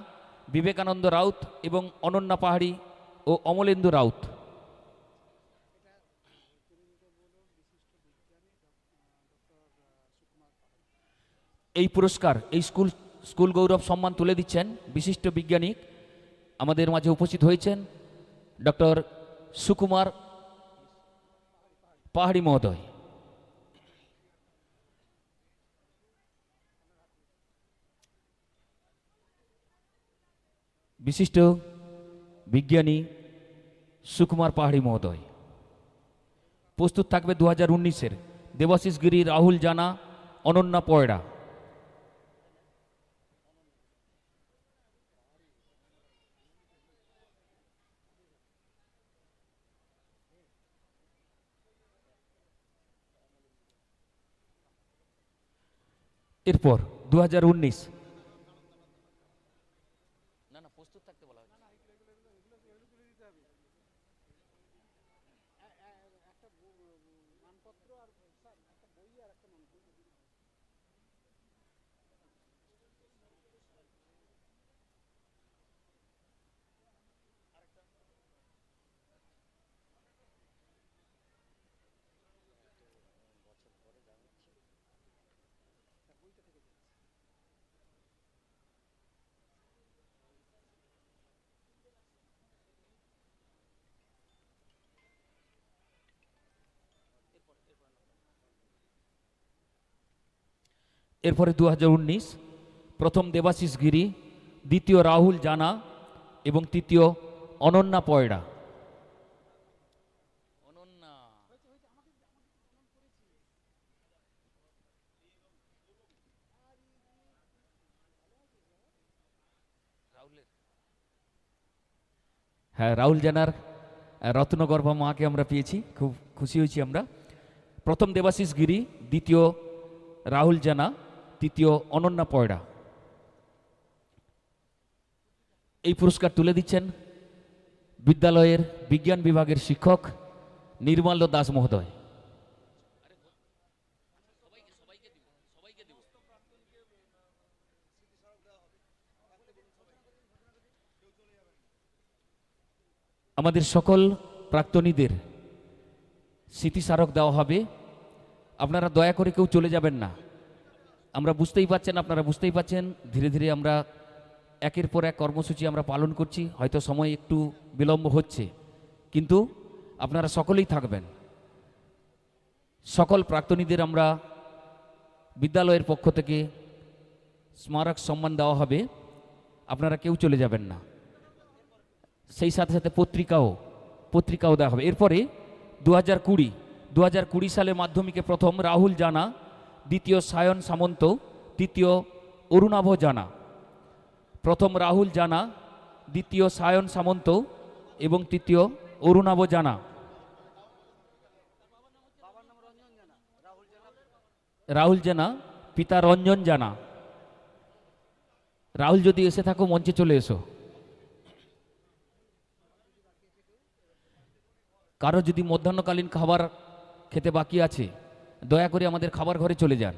Speaker 6: বিবেকানন্দ রাউত এবং অনন্যা পাহাড়ি ও অমলেন্দু রাউত। এই পুরস্কার, এই স্কুল গৌরব সম্মান তুলে দিচ্ছেন বিশিষ্ট বিজ্ঞানী আমাদের মাঝে উপস্থিত হয়েছেন ডক্টর সুকুমার পাহাড়ি মহোদয়। বিশিষ্ট বিজ্ঞানী সুকুমার পাহাড়ি মহোদয়। প্রস্তুত থাকবে 2019-এর দেবাশিস গিরি, রাহুল জানা, অনন্যা পয়ডা। এরপর 2019 এরপরে 2019 প্রথম দেবাশিস গিরি, দ্বিতীয় রাহুল জানা এবং তৃতীয় অনন্যা পয়ডা। হ্যাঁ, রাহুল জানার রত্নগর্ভা মাকে আমরা পেয়েছি, খুব খুশি হয়েছি আমরা। প্রথম দেবাশিস গিরি, দ্বিতীয় রাহুল জানা, তৃতীয় অনন্যা পয়ডা। এই পুরস্কার তুলে দিচ্ছেন বিদ্যালয়ের বিজ্ঞান বিভাগের শিক্ষক নির্মাল্য দাস মহোদয়। আমাদের সকল প্রাক্তনীদের স্মৃতিস্মারক দেওয়া হবে। আপনারা দয়া করে কেউ চলে যাবেন না। আমরা বুঝতেই পাচ্ছেন, আপনারা বুঝতেই পাচ্ছেন, ধীরে ধীরে আমরা একের পর এক কর্মসূচি আমরা পালন করছি। হয়তো সময় একটু বিলম্ব হচ্ছে, কিন্তু আপনারা সকলেই থাকবেন। সকল প্রাক্তনীদের আমরা বিদ্যালয়ের পক্ষ থেকে স্মারক সম্মান দেওয়া হবে। আপনারা কেউ চলে যাবেন না। সেই সাথে সাথে পত্রিকাও দেওয়া হবে। এরপরে 2020 সালে মাধ্যমিকে প্রথম রাহুল জানা, দ্বিতীয় সায়ন সামন্ত, তৃতীয় অরুণাভ জানা। প্রথম রাহুল জানা, দ্বিতীয় সায়ন সামন্ত এবং তৃতীয় অরুণাভ জানা। রাহুল জানা, পিতা রঞ্জন জানা। রাহুল যদি এসে থাকো মঞ্চে চলে এসো। কারো যদি মধ্যাহ্নকালীন খাবার খেতে বাকি আছে, দয়া করে আমাদের খাবার ঘরে চলে যান।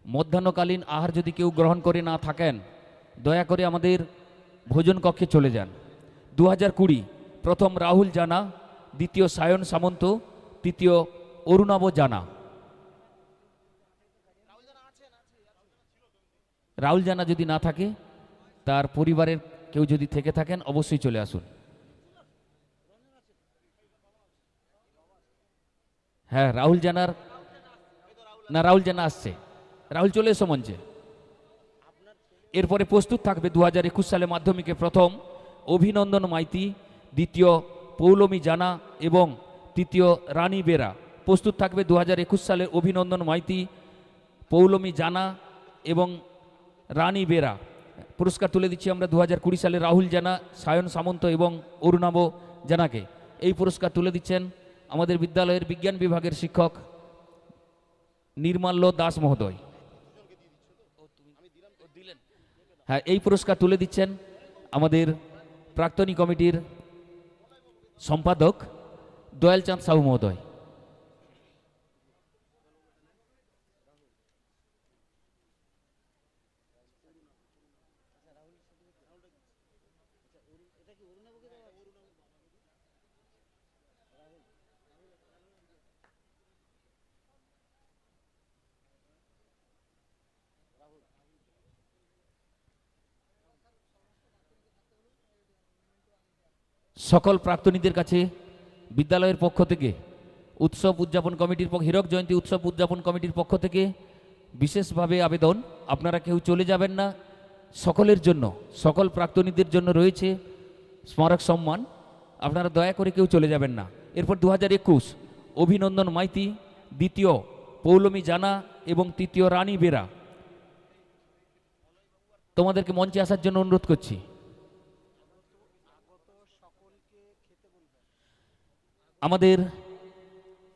Speaker 6: মধ্যাহ্নকালীন আহার যদি কেউ গ্রহণ করে না থাকেন, দয়া করে আমাদের ভোজন কক্ষে চলে যান। 2020 প্রথম রাহুল জানা, দ্বিতীয় সায়ন সামন্ত, তৃতীয় অরুণাভ জানা। রাহুল জানা যদি না থাকে, তার পরিবারের কেউ যদি থেকে থাকেন অবশ্যই চলে আসুন। হ্যাঁ, রাহুল জানার না, রাহুল জানা আসছে। রাহুল চলে এসো মঞ্চে। এরপরে প্রস্তুত থাকবে 2021 সালে মাধ্যমিকে প্রথম অভিনন্দন মাইতি, দ্বিতীয় পৌলমী জানা এবং তৃতীয় রানী বেরা। প্রস্তুত থাকবে 2021 সালে অভিনন্দন মাইতি, পৌলমী জানা এবং রানী বেরা। পুরস্কার তুলে দিচ্ছি আমরা 2020 সালে রাহুল জানা, সায়ন সামন্ত এবং অরুণাভ জানাকে। এই পুরস্কার তুলে দিচ্ছেন আমাদের বিদ্যালয়ের বিজ্ঞান বিভাগের শিক্ষক নির্মাল্য দাস মহোদয়। হ্যাঁ, এই পুরস্কার তুলে দিচ্ছেন আমাদের প্রাক্তনী কমিটির সম্পাদক দয়ালচাঁদ সাহু মহোদয়। সকল প্রাক্তনীদের কাছে বিদ্যালয়ের পক্ষ থেকে উৎসব উদযাপন কমিটির হীরক জয়ন্তী উৎসব উদযাপন কমিটির পক্ষ থেকে বিশেষভাবে আবেদন, আপনারা কেউ চলে যাবেন না। সকলের জন্য, সকল প্রাক্তনীদের জন্য রয়েছে স্মারক সম্মান, আপনারা দয়া করে কেউ চলে যাবেন না। এরপর 2021 অভিনন্দন মাইতি, দ্বিতীয় পৌলমী জানা এবং তৃতীয় রানী বেরা, তোমাদেরকে মঞ্চে আসার জন্য অনুরোধ করছি। আমাদের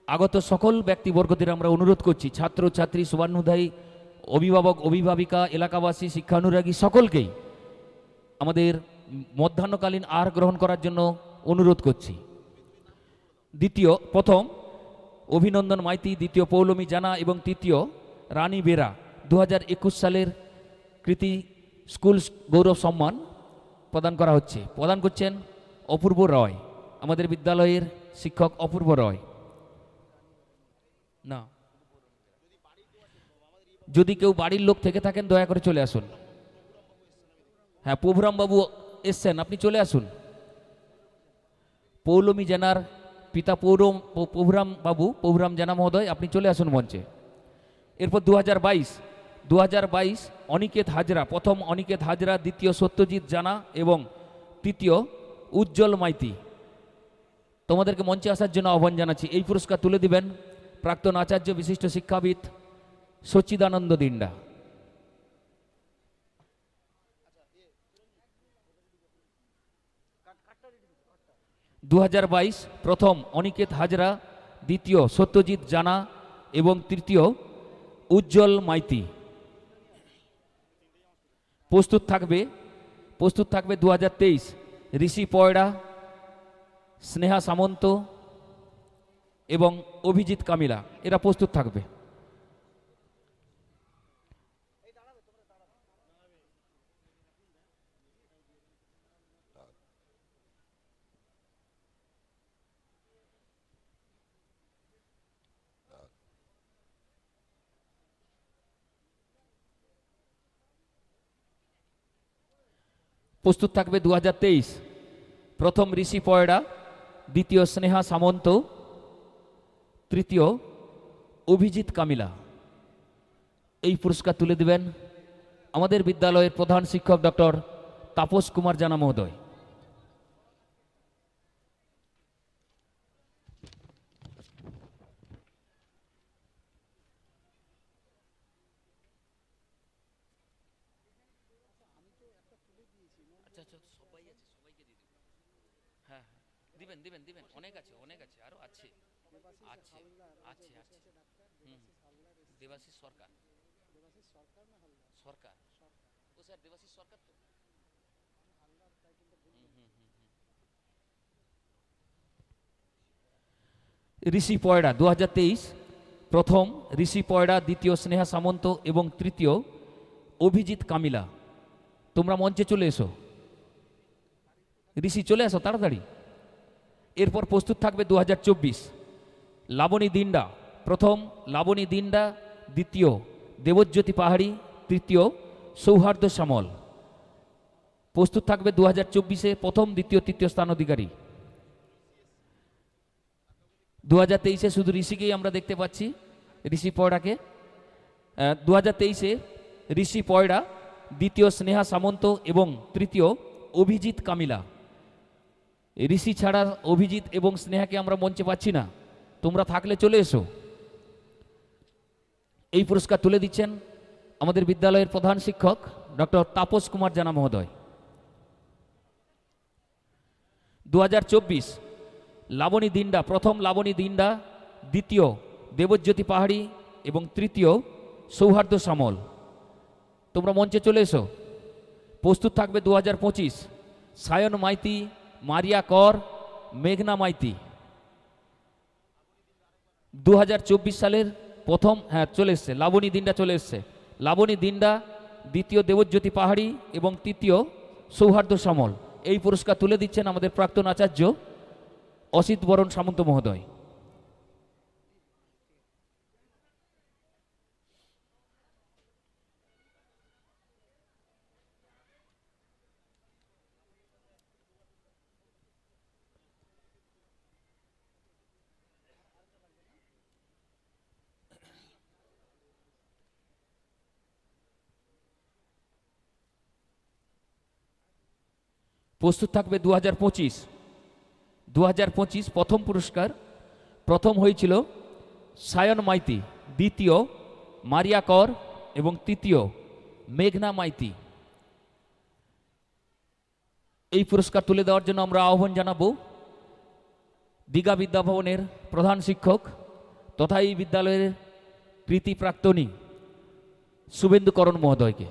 Speaker 6: আগত সকল ব্যক্তিবর্গদের আমরা অনুরোধ করছি, ছাত্র ছাত্রী, শুভানুধ্যায়ী, অভিভাবক অভিভাবিকা, এলাকাবাসী, শিক্ষানুরাগী সকলকেই আমাদের মধ্যাহ্নকালীন আহার গ্রহণ করার জন্য অনুরোধ করছি। প্রথম অভিনন্দন মাইতি, দ্বিতীয় পৌলমী জানা এবং তৃতীয় রানী বেরা 2021 সালের কৃতি স্কুল গৌরব সম্মান প্রদান করা হচ্ছে। প্রদান করছেন অপূর্ব রয়, আমাদের বিদ্যালয়ের শিক্ষক অপূর্ব রয়। না, যদি কেউ বাড়ির লোক থেকে থাকেন দয়া করে চলে আসুন। হ্যাঁ, প্রভুরাম বাবু এসছেন, আপনি চলে আসুন। পৌলমী জানার পিতা প্রভুরাম বাবু, প্রভুরাম জানা মহোদয়, আপনি চলে আসুন মঞ্চে। এরপর 2022 অনিকেত হাজরা, প্রথম অনিকেত হাজরা, দ্বিতীয় সত্যজিৎ জানা এবং তৃতীয় উজ্জ্বল মাইতি, তোমাদেরকে মঞ্চে আসার জন্য আহ্বান জানাচ্ছি। এই পুরস্কার তুলে দিবেন প্রাক্তন আচার্য বিশিষ্ট শিক্ষাবিদ সচ্চিদানন্দ দিন্ডা। প্রথম অনিকেত হাজরা, দ্বিতীয় সত্যজিৎ জানা এবং তৃতীয় উজ্জ্বল মাইতি। প্রস্তুত থাকবে 2023 ঋষি পয়ড়া, স্নেহা সামন্ত এবং অভিজিৎ কামিলা, এরা প্রস্তুত থাকবে। প্রস্তুত থাকবে 2023 প্রথম ঋষি পয়ড়া, দ্বিতীয় স্নেহা সামন্ত, তৃতীয় অভিজিৎ কামিলা। এই পুরস্কার তুলে দিবেন আমাদের বিদ্যালয়ের প্রধান শিক্ষক ডক্টর তাপস কুমার জানা মহোদয়। হ্যাঁ, দিবেন দিবেন দিবেন, অনেক আছে আরো আছে। দেবাশিস সরকার, ও স্যার দেবাশিস সরকার তো। ঋষি পয়ড়া 2023 প্রথম ঋষি পয়ড়া, দ্বিতীয় স্নেহা সামন্ত এবং তৃতীয় অভিজিৎ কামিলা। তোমরা মঞ্চে চলে এসো, ঋষি চলে আসো তাড়াতাড়ি। এরপর প্রস্তুত থাকবে 2024 লাবণী দিন্ডা, প্রথম লাবণী দিন্ডা, দ্বিতীয় দেবজ্যোতি পাহাড়ি, তৃতীয় সৌহার্দ্য শ্যামল। প্রস্তুত থাকবে 2024-এ প্রথম, দ্বিতীয়, তৃতীয় স্থান অধিকারী। 2023-এ শুধু ঋষিকেই আমরা দেখতে পাচ্ছি, ঋষি পয়ড়াকে। 2023-এ ঋষি পয়ড়া, দ্বিতীয় স্নেহা সামন্ত এবং তৃতীয় অভিজিৎ কামিলা। ঋষি ছাড়া অভিজিৎ এবং স্নেহাকে আমরা মঞ্চে পাচ্ছি না, তোমরা থাকলে চলে এসো। এই পুরস্কার তুলে দিচ্ছেন আমাদের বিদ্যালয়ের প্রধান শিক্ষক ডক্টর তাপস কুমার জানা মহোদয়। 2024 লাবণী দিন্ডা, প্রথম লাবণী দিন্ডা, দ্বিতীয় দেবজ্যোতি পাহাড়ি এবং তৃতীয় সৌহার্দ্য সামল। তোমরা মঞ্চে চলে এসো। প্রস্তুত থাকবে 2025 সায়ন মাইতি, মারিয়া কর, মেঘনা মাইতি। 2024 সালের প্রথম, হ্যাঁ চলে এসছে, লাবণী দিন্ডা চলে এসছে। লাবণী দিন্ডা, দ্বিতীয় দেবজ্যোতি পাহাড়ি এবং তৃতীয় সৌহার্দ্য সামল। এই পুরস্কার তুলে দিচ্ছেন আমাদের প্রাক্তন আচার্য অসিত বরণ সামন্ত মহোদয়। প্রস্তুত থাকবে 2025 প্রথম পুরস্কার। প্রথম হয়েছিল সায়ন মাইতি, দ্বিতীয় মারিয়া কর এবং তৃতীয় মেঘনা মাইতি। এই পুরস্কার তুলে দেওয়ার জন্য আমরা আহ্বান জানাবো দীঘা বিদ্যাভবনের প্রধান শিক্ষক তথা এই বিদ্যালয়ের কৃতি প্রাক্তনী শুভেন্দু করণ মহোদয়কে।